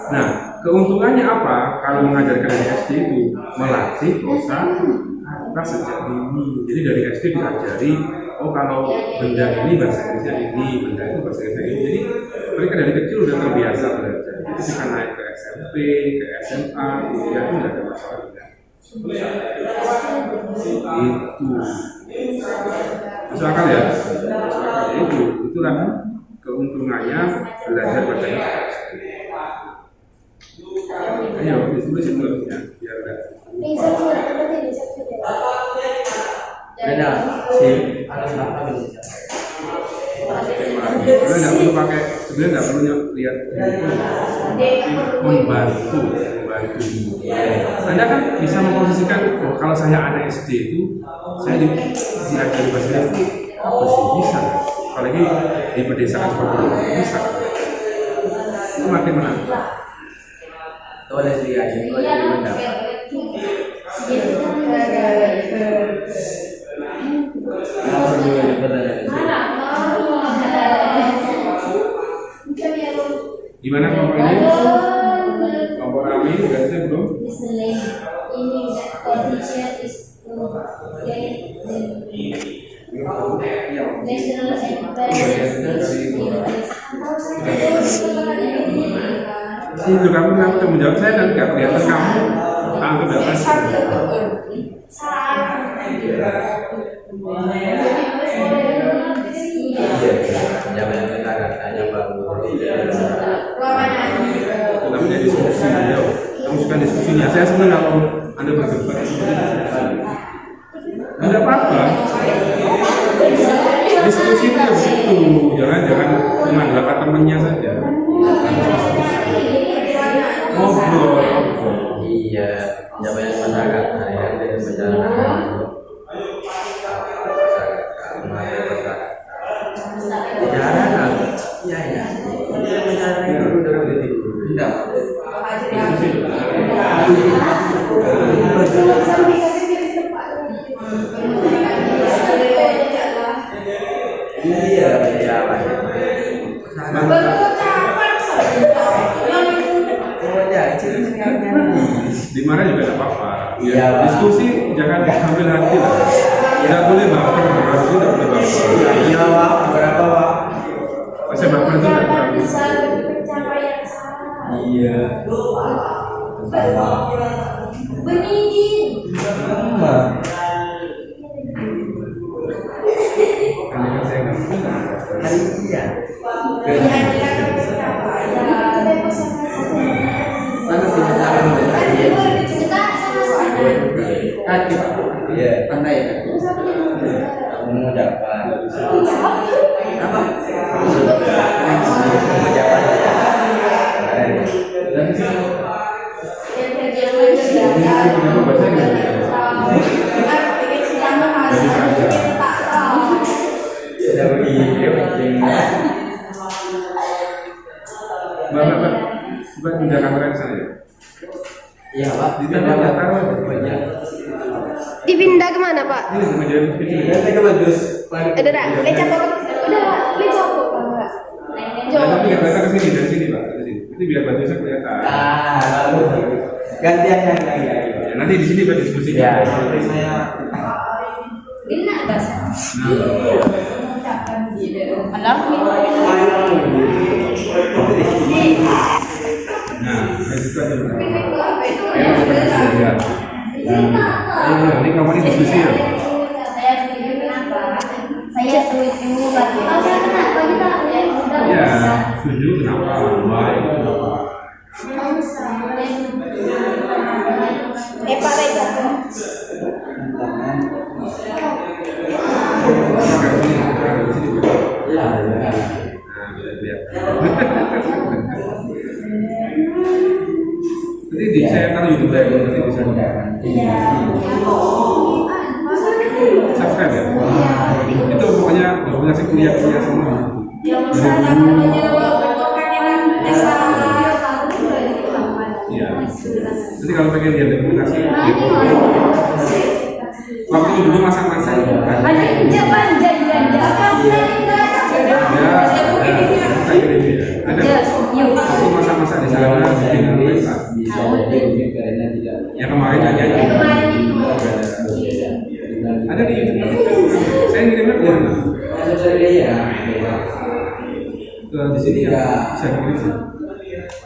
Nah, keuntungannya apa kalau mengajarkan dari SD itu melatih kosakata sejak dini. Jadi dari SD diajari, oh kalau benda ini bahasa Inggrisnya ini, benda itu bahasa Inggrisnya ini. Jadi mereka dari kecil udah terbiasa belajar. Jadi bisa naik ke SMP, ke SMA, kuliah itu nggak ada masalah juga. Itu masuk akal ya? Masuk akal ya itulah keuntungannya belajar bahasa Inggris. Ayo ditulis itu ya biar enggak. Beda sih. Atas apa bisa? Sebenarnya nggak perlu pakai, sebenarnya nggak perlu lihat membantu. Anda kan bisa memposisikan, oh, kalau saya anak SD itu, saya diajari bahasa Inggris apa sih bisa? Apalagi di pedesaan seperti itu bisa. Itu makin menarik. Boleh sih aja, boleh mendapat. Apa juga pertanyaan? Gimana kelompok ini? Kelompok kami udah selesai belum? Itu kamu tanggung jawab saya nanti nggak kelihatan kamu tanggung jawab. Jangan kata-katanya bagus. Itu namanya diskusi ya. Kamu suka diskusinya. Saya senang kalau Anda berdebat. Ada apa-apa? Diskusi itu ya begitu. Jangan cuma belakang temennya saja. Ngobrol. Iya, jangan kata-kata ya. Dengan berjalan. Bicara, ya. Dia bicara itu udah begitu. Tidak. Iya, iya Pak. Di mana juga tidak apa-apa. Iya, Pak. Diskusi jangan ambil hati lah. Tidak boleh baper, harus tidak boleh baper. Iya Pak, berapa Pak? Masa baper itu tidak bagus. bisa pencapaian salah. Iya. Berizin. Sama. Karena kan saya nggak pernah. Iya. Mana punya cara mendeteksi? Kaki Pak. Iya. Pantai ya. Kamu dapat. Apa? Kamu dapat. Kenapa bahasa Inggris? Sudah begitu penting. Mbak, pindah kamera ke sana ya? Iya Pak. Tidak taruh. Dipindah kemana Pak? Ini kemajuan kecil. Nanti ke bagus. Udah, lecap apa? Udah, lecap apa? Tapi nggak kelihatan ke sini, dari sini Pak, dari sini. Nanti biar bajunya kelihatan. Lalu gantian yang lagi. Ya, nanti di sini Pak diskusi. Ya, saya Ini bahasa. Nah, itu aja Pak. Ya, ya. Ayo, ini kamu ini diskusi ya. Saya setuju kenapa? Saya setuju bagi. Kenapa kita? Ya, setuju kenapa? Baik, kenapa? Pak Reza. ya. Nanti di saya taruh YouTube saya nanti bisa subscribe ya. Itu pokoknya dokumentasi kuliah semua. Iya. Nanti kalau pengen lihat dokumentasi, waktu dulu masak-masak itu kan. Ada waktu masak-masak di sana Bisa jadi mungkin karena tidak. yang kemarin aja ada di YouTube. Saya ngirimnya ke mana? Di sini ya bisa dikirim.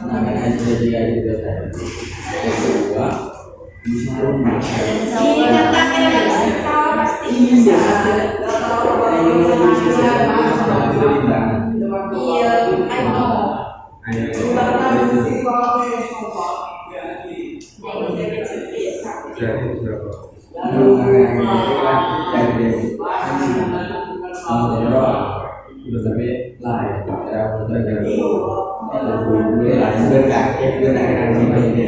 Nah, kan hasilnya juga gitu kan. Kedua, bisa rumah. Jadi berapa? Udah sampai lah ya, cara berjalan. Gue lah, gue kakek, gue nak ini.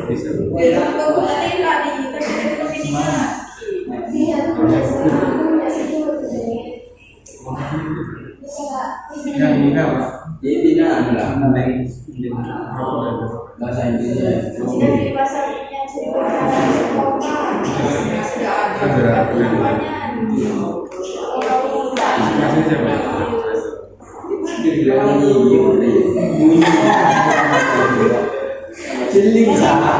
Bisa. Yang enggak Pak. Jadi tidak lah, Mending bahasa Indonesia. ada masih siapa? Cilik salah.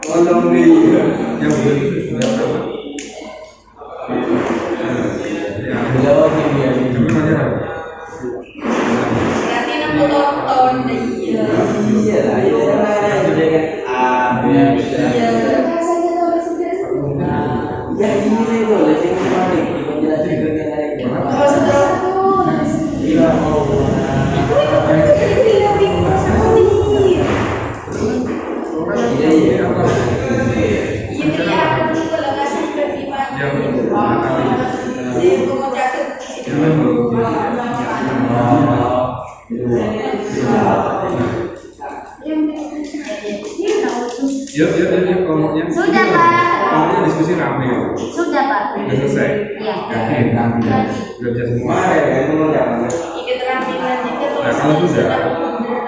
Tolong dia. Yang belum itu sudah sama. Jawab dia. Coba tanya. Iya lah, itu kan dengan A, B, C. Ya ini tuh, lesson kemarin penjelasan dengan Iya mau. Iya iya. Yuk, kelompoknya. Sudah, Pak. Kelompoknya diskusi rame. Sudah Pak. Udah selesai. Iya. Yakin? Udah bisa semua. Kemarin kan mau jangan. Nah, kalau sudah,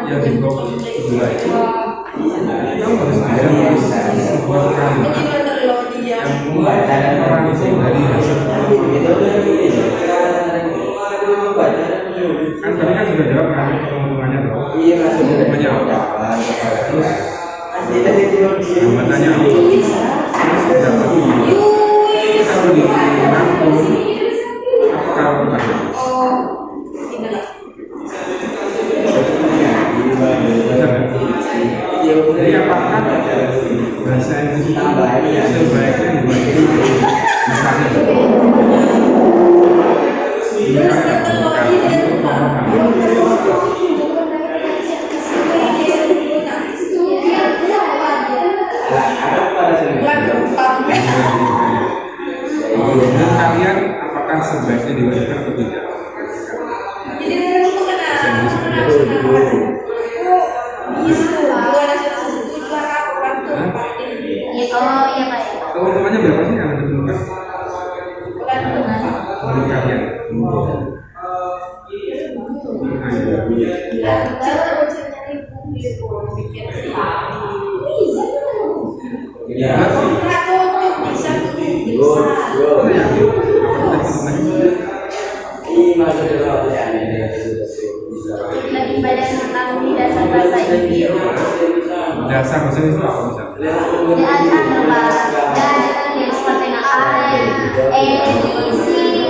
yang di blok kedua itu kamu harus bisa nulis sebuah kalimat yang merangkum dari hasil kan tadi kan sudah jawab kan penghitungannya dong. Penghitungannya apa? Terus hambatannya apa? Terus dapat kita perlu dirangkum apa kalau bertanya? Jadi apakah bahasa Inggris itu sebaiknya dibagi misalnya dan kalian apakah sebaiknya diwajibkan atau tidak? Keuntungannya berapa sih yang ditemukan? Menurut kalian? Lebih banyak mengetahui dasar bahasa Inggris. Dasar bahasa itu apa misalnya? Seperti A, B, C.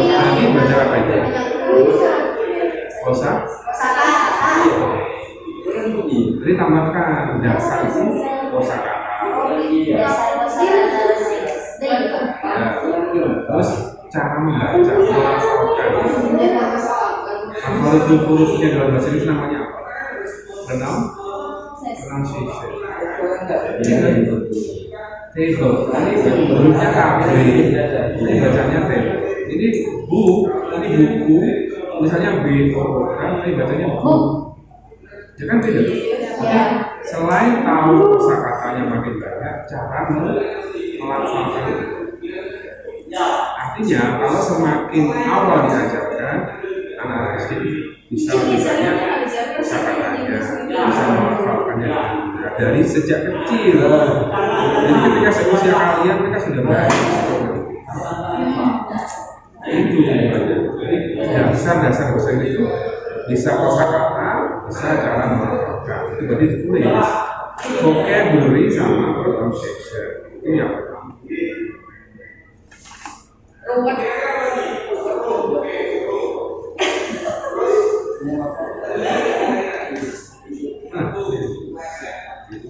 Nanti belajar apa itu? Kosa? Jadi tambahkan dasar itu kosakata. Terus cara membaca, melafalkan. Kalau hurufnya dalam bahasa Inggris namanya apa? Pronunciation. Table. Ini hurufnya KB. Ini bacanya table. Ini buku. Misalnya B kan ini bacanya bu. Ya kan tidak. Selain tahu kosakatanya makin banyak, cara melafalkan itu. Artinya kalau semakin awal diajarkan anak-anak SD bisa lebih banyak kosakatanya, bisa melafalkannya dari sejak kecil. Jadi ketika seusia kalian mereka sudah belajar. Itu jadi dasar-dasar bahasa itu bisa kosakata, bisa cara melafalkan. Itu berarti ditulis vocabulary sama pronunciation. Itu yang pertama.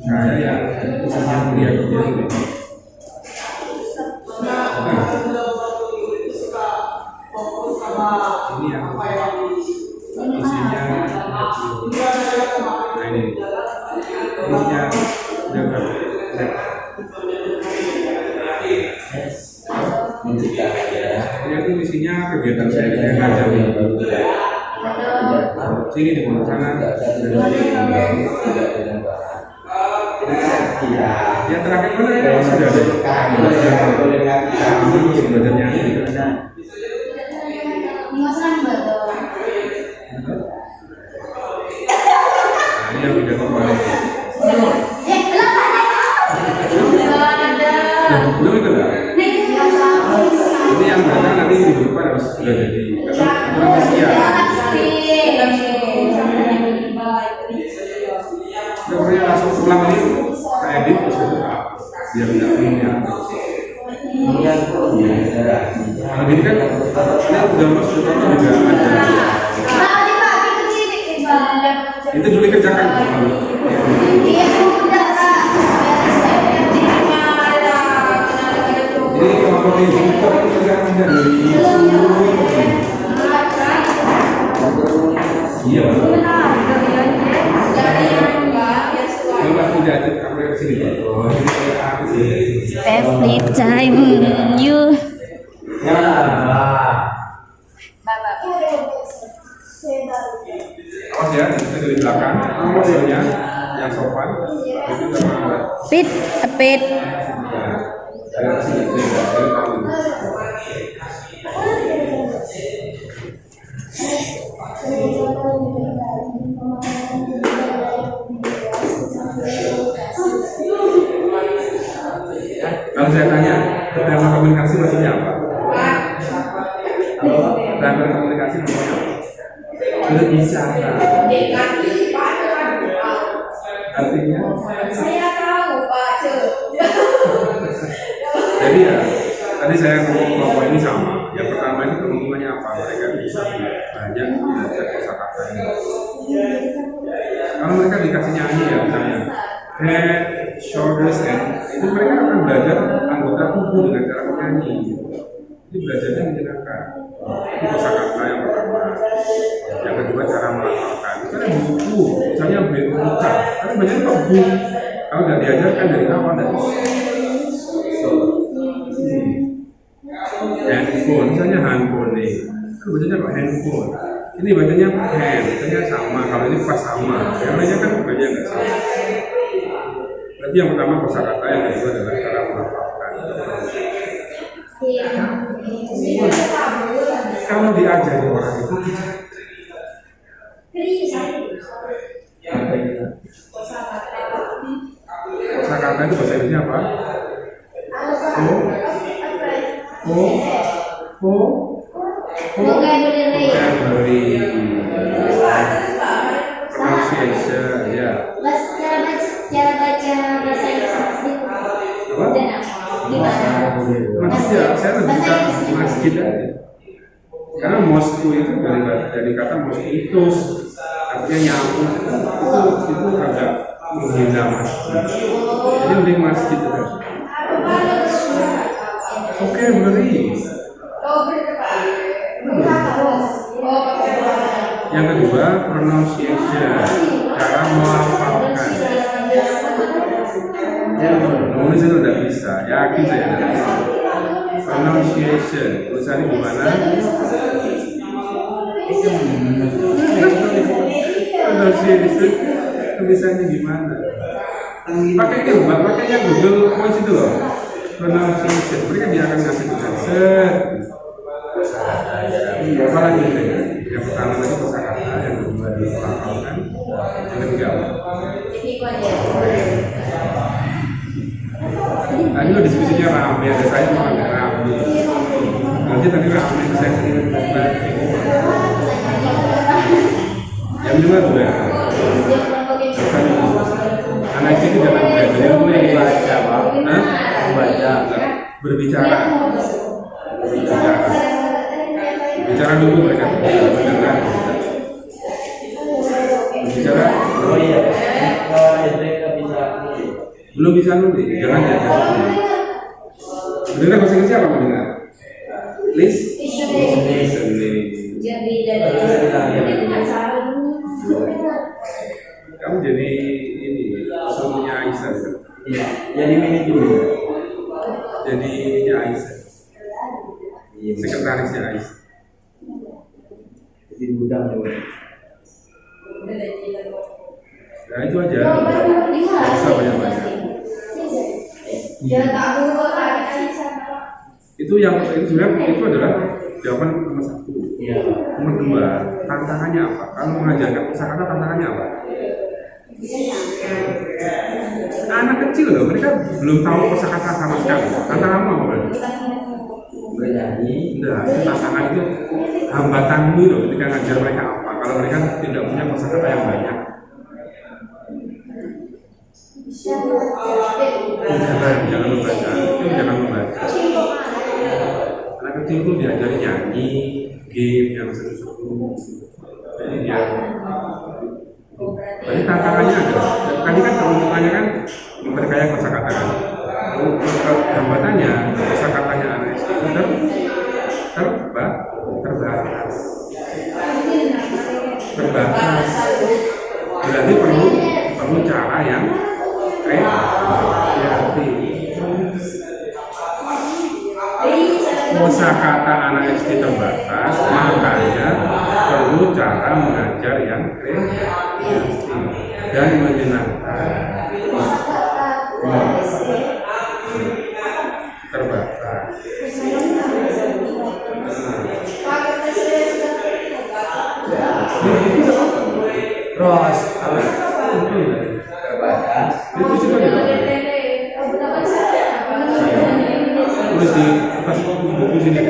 Saya ya bisa melihat dia ini. Ini yang isinya ini isinya udah itu isinya kegiatan saya yang ngajar sini di sana. Yang terakhir mana ya sudah ada belajar nyanyi juga. Ini yang tidak kembali. Belum itu lah. Ini yang mana nanti di depan harus sudah jadi kemudian langsung pulang ini edit biar tidak punya. Kalau ini kan ini gambar sudah juga ada. Itu dulu kerjakan. Jadi kalau ini kita kerjakan dari iya. Every time you awas ya, kita dari belakang maksudnya yang sopan itu pit pit Artinya, Saya tahu Pak Ce. jadi ya, tadi saya ngomong kelompok ini sama. Yang pertama itu keuntungannya apa? Mereka bisa banyak belajar kosakata ini. Kalau mereka dikasih nyanyi ya, misalnya head, shoulders, and itu mereka akan belajar anggota tubuh dengan cara menyanyi. Ini belajarnya menyenangkan. Itu kosakata yang pertama. Yang kedua cara melafalkan. Misalnya buku, misalnya buka. Tapi banyak kok buku. Kalau nggak diajarkan dari awal dari handphone, misalnya handphone nih. Itu bacanya kok handphone. Ini bacanya hand, bacanya sama. Kalau ini pas sama. Yang lainnya kan bacanya nggak sama. Berarti yang pertama kosakata, yang kedua adalah cara melafalkan. Kalau diajari orang itu kosakata itu bahasa Indonesia apa? Vocabulary, pronunciation, ya. Cara baca bahasa Inggris dan gimana? Masjid, saya lebih suka masjid aja. Karena mosku itu dari kata moskitos, artinya nyamuk. Itu agak menghina masjid. Jadi lebih masjid itu. Oke, beri. Yang kedua, pronunciation, cara melafalkan. Nulis itu tidak bisa, yakin saya tidak bisa. Pronunciation, tulisannya gimana? Pronunciation, tulisannya gimana? Pakai itu, pakainya Google Voice itu loh. Pronunciation, mereka dia akan ngasih answer. Apa lagi itu ya? Yang pertama tadi kosakata, yang kedua dilafalkan, yang ketiga apa? Nah, ini diskusinya ramai, ada saya malah nggak ramai. Nanti tadi ramai, saya sendiri berbagi. Yang kedua juga, anak itu jangan belajar mulai baca, baca, berbicara, bicara dulu mereka, mendengar, berbicara. Oh iya, mereka bisa. Belum bisa nulis, jangan diajar. Mendengar bahasa Inggris apa mendengar? Listening. Kamu jadi ini suaminya Aisyah kan? Iya, jadi manajemen. Jadi ininya Aisyah, Iya, sekretarisnya Aisyah. jadi gudang ya. Nah itu aja. Bisa banyak-banyak. Itu yang itu sebenarnya itu adalah jawaban nomor 1. Iya. Nomor 2, tantangannya apa? Kalau mengajarkan kosakata tantangannya apa? Anak kecil loh, mereka belum tahu kosakata sama sekali. Tantanganmu apa? Bernyanyi. Enggak, itu tantangan itu hambatanmu loh ketika ngajar mereka apa? Kalau mereka tidak punya kosakata yang banyak. Jangan membaca, jangan membaca. Anak kecil itu diajari nyanyi, game yang seru-seru. Jadi dia. Jadi tantangannya ada. Tadi kan keuntungannya kan memperkaya kosakata kan. Hambatannya kosakatanya anak SD itu terbatas. Berarti perlu cara yang kreatif. Kosakata anak SD terbatas, makanya perlu cara mengajar yang kreatif dan menyenangkan. Terbatas. Terbatas. Itu sih kan tulis di atas buku sini.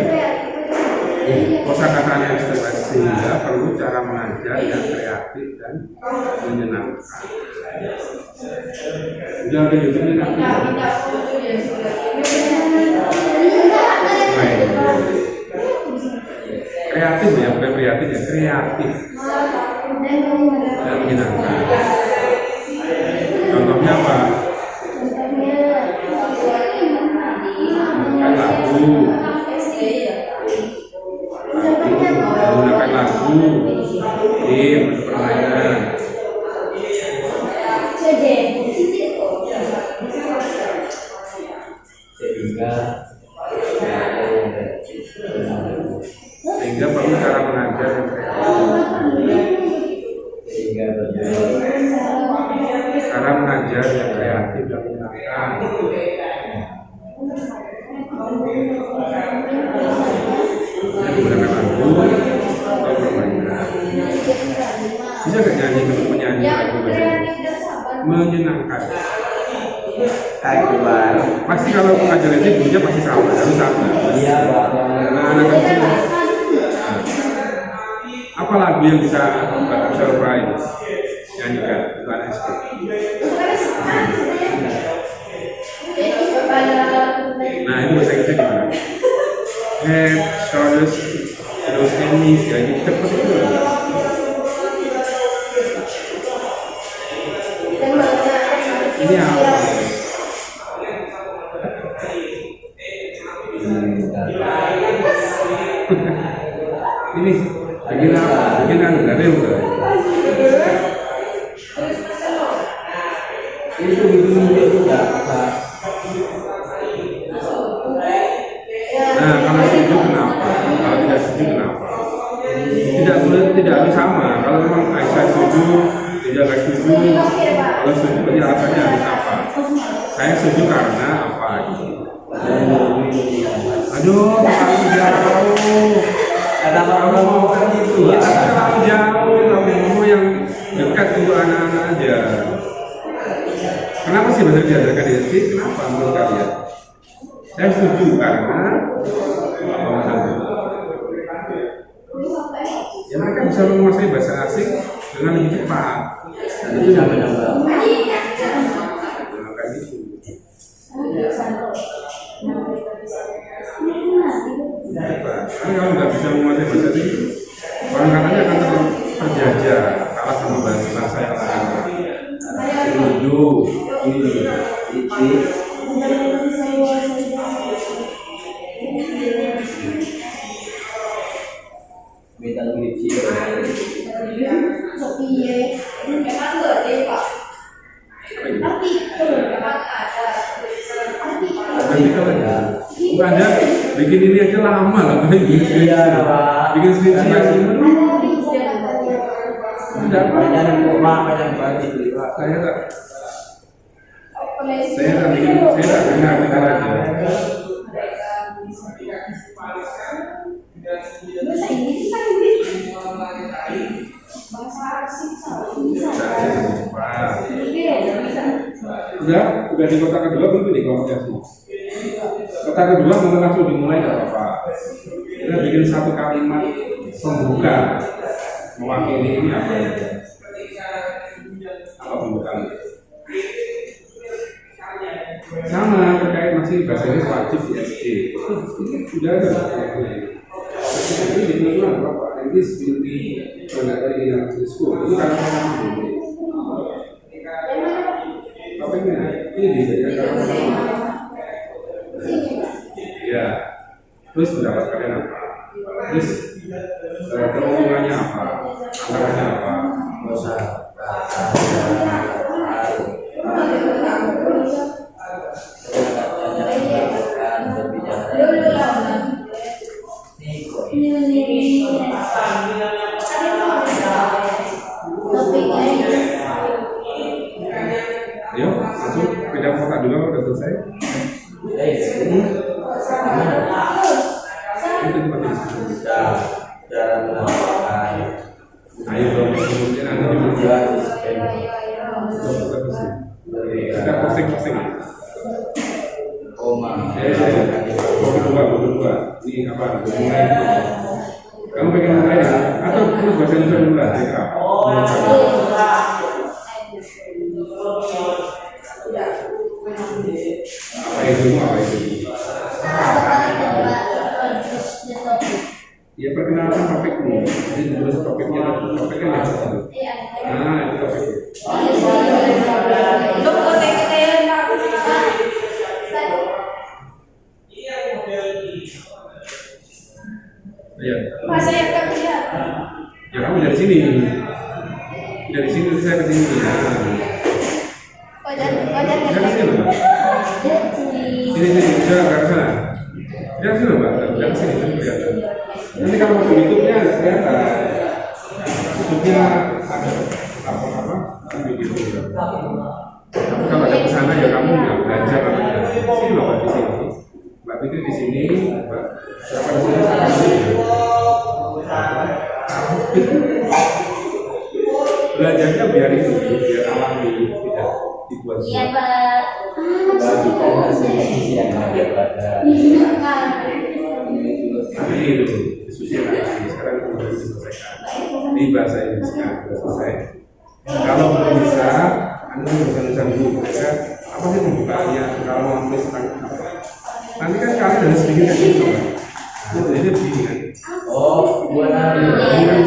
Kosakata yang terbatas sehingga perlu cara mengajar yang kreatif dan menyenangkan. Udah ada YouTube-nya nanti. Kreatif ya, bukan kreatif ya, kreatif dan menyenangkan. Contohnya apa? Menggunakan lagu, game, permainan. Sehingga perlu cara mengajar yang kreatif. Cara mengajar yang kreatif dan menyenangkan. Menggunakan lagu atau permainan. Bisa nggak nyanyi menyanyi lagu menyenangkan? Pasti kalau mengajar ini bunyinya pasti sama, harus sama. Iya, Pak. Nah, anak kecil. Apa lagu yang bisa membuat surprise? Nyanyikan untuk anak SD. Nah, itu bahasa Inggrisnya gimana? Head, shoulders, nose and knees, ya gitu cepet itu. Ini apa? Ini bikin apa? Bikin anu dari udah. Itu juga. Nah, kalau setuju kenapa? Kalau tidak setuju kenapa? Tidak harus sama. Kalau memang Aisyah setuju, tidak setuju. Kalau setuju berarti alasannya harus apa? Saya setuju karena apa? Aduh, terlalu jauh. Kamu mau kan gitu? Kita terlalu jauh. Kamu mau yang dekat untuk anak-anak aja. Kenapa sih bahasa diajarkan di SD? Kenapa menurut kalian? Saya setuju karena apa maksudnya? Ya mereka bisa menguasai bahasa asing dengan lebih cepat. Dan itu nambah-nambah. Maka itu. Karena kalau nggak bisa menguasai bahasa asing, orang katanya akan terjajah kalah sama bahasa yang lain. Setuju. Ini. Minta skripsi. Bukannya bikin ini aja lama lah, bikin skripsi aja. Tidak Banyak yang kurang, banyak yang bagus. saya tak dengar aja. Udah di kota kedua belum di komunikasi. Kota kedua mau langsung dimulai nggak apa-apa. Kita bikin satu kalimat pembuka mewakili ini apa ya? Apa pembukaan? Sama terkait masih bahasa Inggris wajib di SD. Ini sudah ada. Ini di kelas berapa? English di dari di school. Itu karena sama ini. Apa ini dari karena ya. Terus pendapat kalian apa? Terus keuntungannya apa? Anggarannya apa? Dosa. Ayo, langsung beda kota dulu udah selesai. Itu tempat Cara menambahkan. ayo dong, kemudian anda juga kita posting. Koma. Berdua. Ini apa? Mulai. Kamu pengen mulai ya? Atau terus bahasa Indonesia dulu lah? Ya. Ilmu apa itu? Ya perkenalkan topikmu. Jadi terus topiknya yang satu. Nah, itu topiknya. Ya. Ya kamu dari sini. Dari sini saya ke sini. Sini, udah ke sana. Ya sini Mbak, udah ke sini kelihatan. Nanti kalau mau YouTube-nya nggak kelihatan. YouTube-nya ada apa? Video. Tapi kalau ada ke sana ya kamu nggak belajar namanya. Sini loh Mbak di sini. Mbak Fitri di sini, Mbak. Siapa di sini? Saya di sini. Belajarnya biar itu, biar alami, tidak dibuat. Iya Pak. Tapi itu diskusi yang sekarang sudah diselesaikan di bahasa Indonesia sudah selesai. Kalau belum bisa, Anda bisa nulis dulu. Ya, apa sih pembukaannya? Kalau mau nulis tentang apa? Nanti kan kalian harus bikin kayak gitu kan? Jadi begini kan? Oh, buat hari jawaban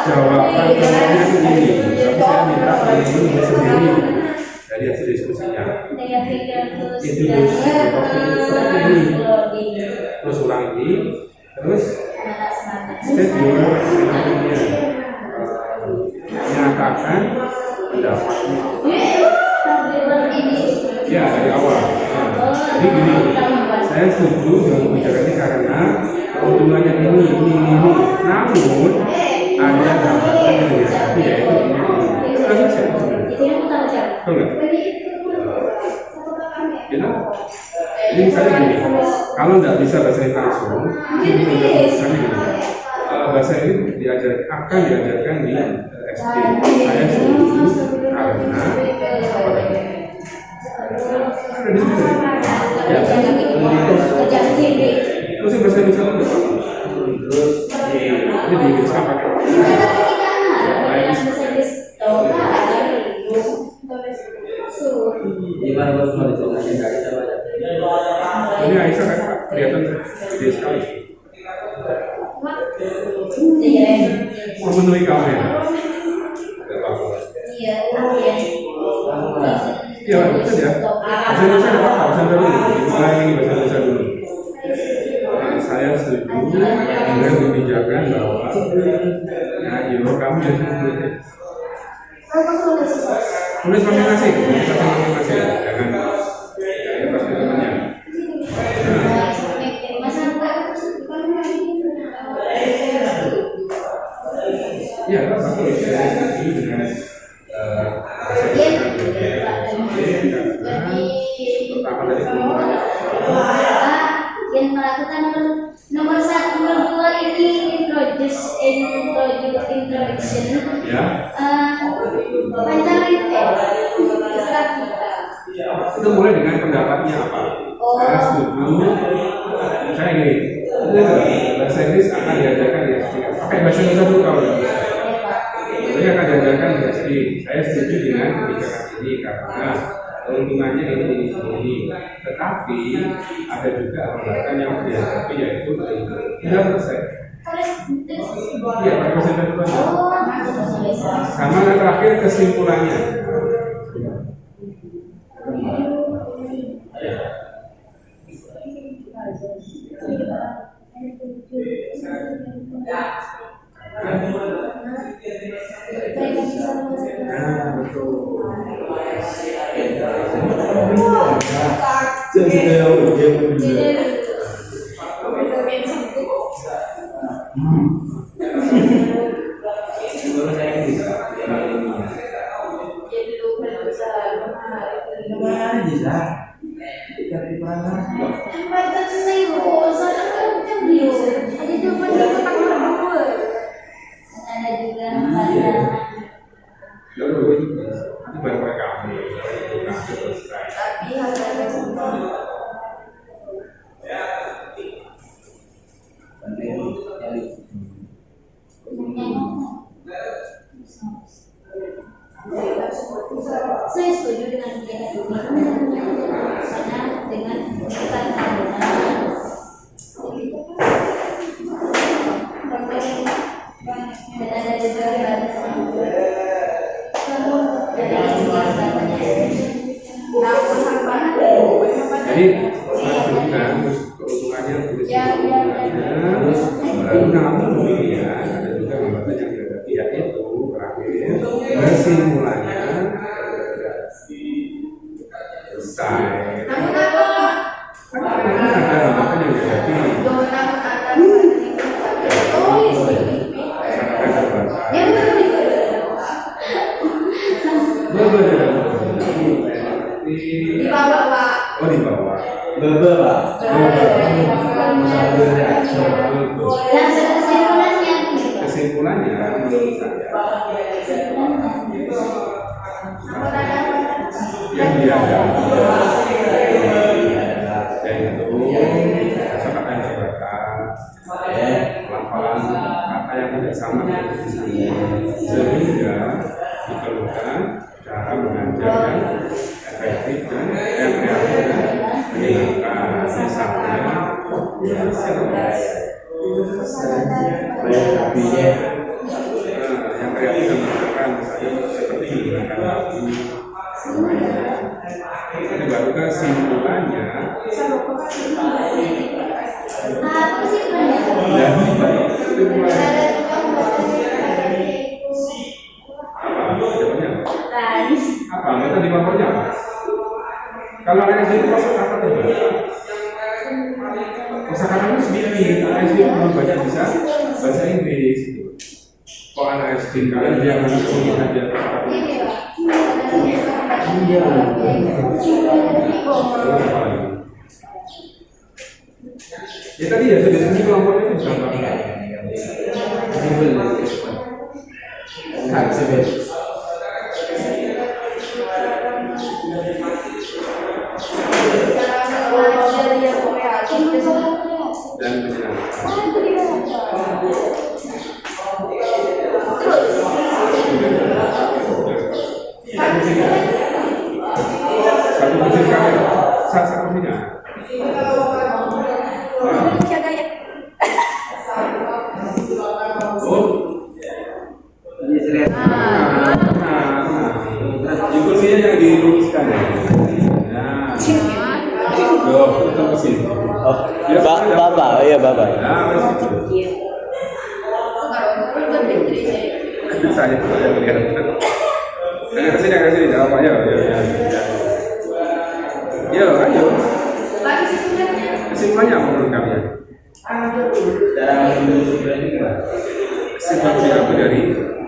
jawabannya itu ini, tapi saya minta kalian menulis sendiri dari hasil diskusinya. Itu seperti ini. Terus ulangi, terus state your opinion. Nyatakan pendapatmu. Ya dari awal. Jadi gini, saya setuju dengan kebijakan ini karena keuntungannya ini. Namun ada hambatan yang dihadapi yaitu ini. Sudah selesai. Betul nggak? Gitu? Ini misalnya gini, kalau nggak bisa bahasa ini langsung, ini misalnya gini, bahasa ini akan diajarkan di SD. Saya setuju karena apa tadi? Ada di sini tadi. Ya. Terus bahasa Indonesia itu terus ini di Inggris apa kan? Gimana bos mau diceritakan dari siapa aja? Ini Aisyah kan kelihatan gede sekali. Memenuhi kamu ya? Tidak apa-apa. Iya, betul ya. Bahasa Indonesia ada apa? Bahasa dulu. Mulai bahasa Indonesia dulu. Saya setuju dengan kebijakan bahwa kamu jadi tulis masing-masing, jangan pas temannya. Ya, betul. Saya setuju dengan pertama dari kelompoknya. Yang melakukan nomor 1, nomor 2 ini introduction. Ya. Panjang istilah kita. Itu mulai dengan pendapatnya apa? Saya setuju. Saya ini bahasa Inggris akan diajarkan di SD. Pakai bahasa Indonesia dulu kalau nggak bisa. Jadi akan diajarkan di SD. Saya setuju dengan kebijakan ini karena keuntungannya ini. Tetapi ada juga hambatan yang dihadapi yaitu tidak selesai. Iya, pakai bahasa Indonesia dulu. Sama yang terakhir kesimpulannya. Saya setuju dengan kegiatan ini karena dengan bukan Jadi masukkan keuntungannya baru namun demikian ada juga hambatan yang dihadapi yaitu terakhir kesimpulannya selesai. Ada hambatan yang dihadapi di bawah Pak. Oh di bawah. Bebe Pak. Kesimpulannya menurut saya yang dihadapi yaitu kata-kata yang terbatas, pelafalan kata yang tidak sama dengan tulisannya, sehingga diperlukan cara mengajar yang efektif dan yang kreatif dan menyenangkan. Misalnya yang kreatif dan menyenangkan, misalnya seperti menggunakan lagu. Ini baru kesimpulannya. Apa sih sebenarnya? Dan apa? Mereka di bawahnya apa? Kalau anak SD itu kosakata terbatas. Kosakatanya sedikit. Anak SD belum banyak bisa bahasa Inggris. Kok anak SD kalian dia nggak bisa aja? Iya. Ya tadi ya sudah diskusi kelompok itu bukan apa? Dan satu mesin kamera, satu mesinnya. Kursinya yang diluruskan ya. Nah, loh, itu mesin. Oh, Bapak, iya Bapak. Nah, saya melihat. Kasih jawab aja. Ya, ayo. Kesimpulannya apa menurut kalian? Cara menentukan ini Pak. Kesimpulannya apa dari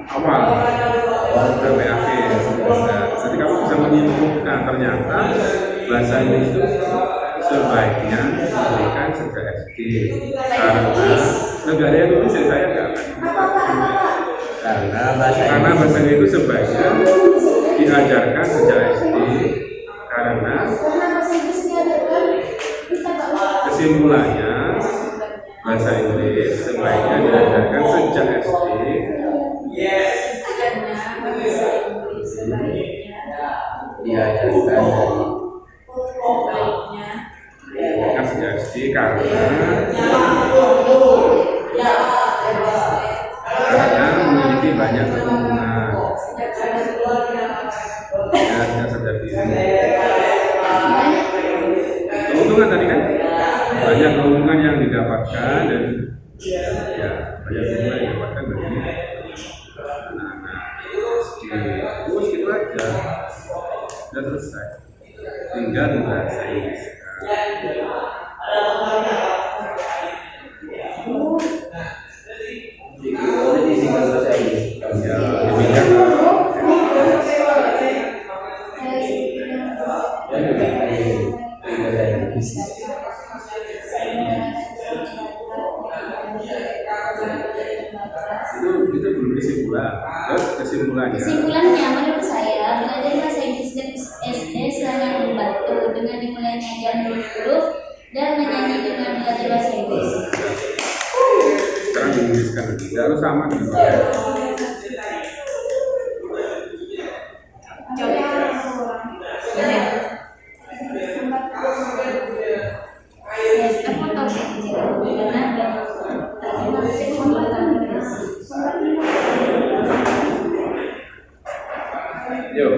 awal sampai akhir. Jadi kamu bisa menyimpulkan ternyata bahasa Inggris itu sebaiknya diberikan sejak SD karena negara yang tulis saya nggak Karena bahasa Inggris itu sebaiknya diajarkan sejak SD karena kesimpulannya bahasa Inggris sebaiknya diajarkan sejak SD diajarkan sejak SD karena memiliki banyak keuntungan dan sadar diri. Keuntungan tadi kan banyak keuntungan yang didapatkan dan ya banyak keuntungan yang didapatkan dari anak-anak SD. Terus gitu aja, sudah selesai. Tinggal di bahasa Inggris. Itu belum kesimpulannya. Kesimpulannya menurut saya belajar bahasa Inggris dari SD sangat membantu dengan dimulainya ajaran huruf dan menyanyi dengan belajar bahasa Inggris. Sekarang diinggriskan lagi, harus sama dengan Yuk.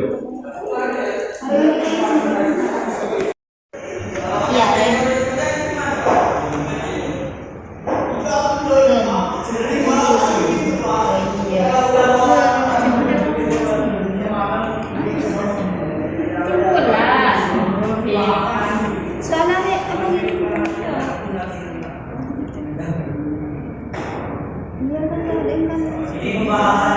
Iya, Ren. Soalnya emang iya kan ada yang kan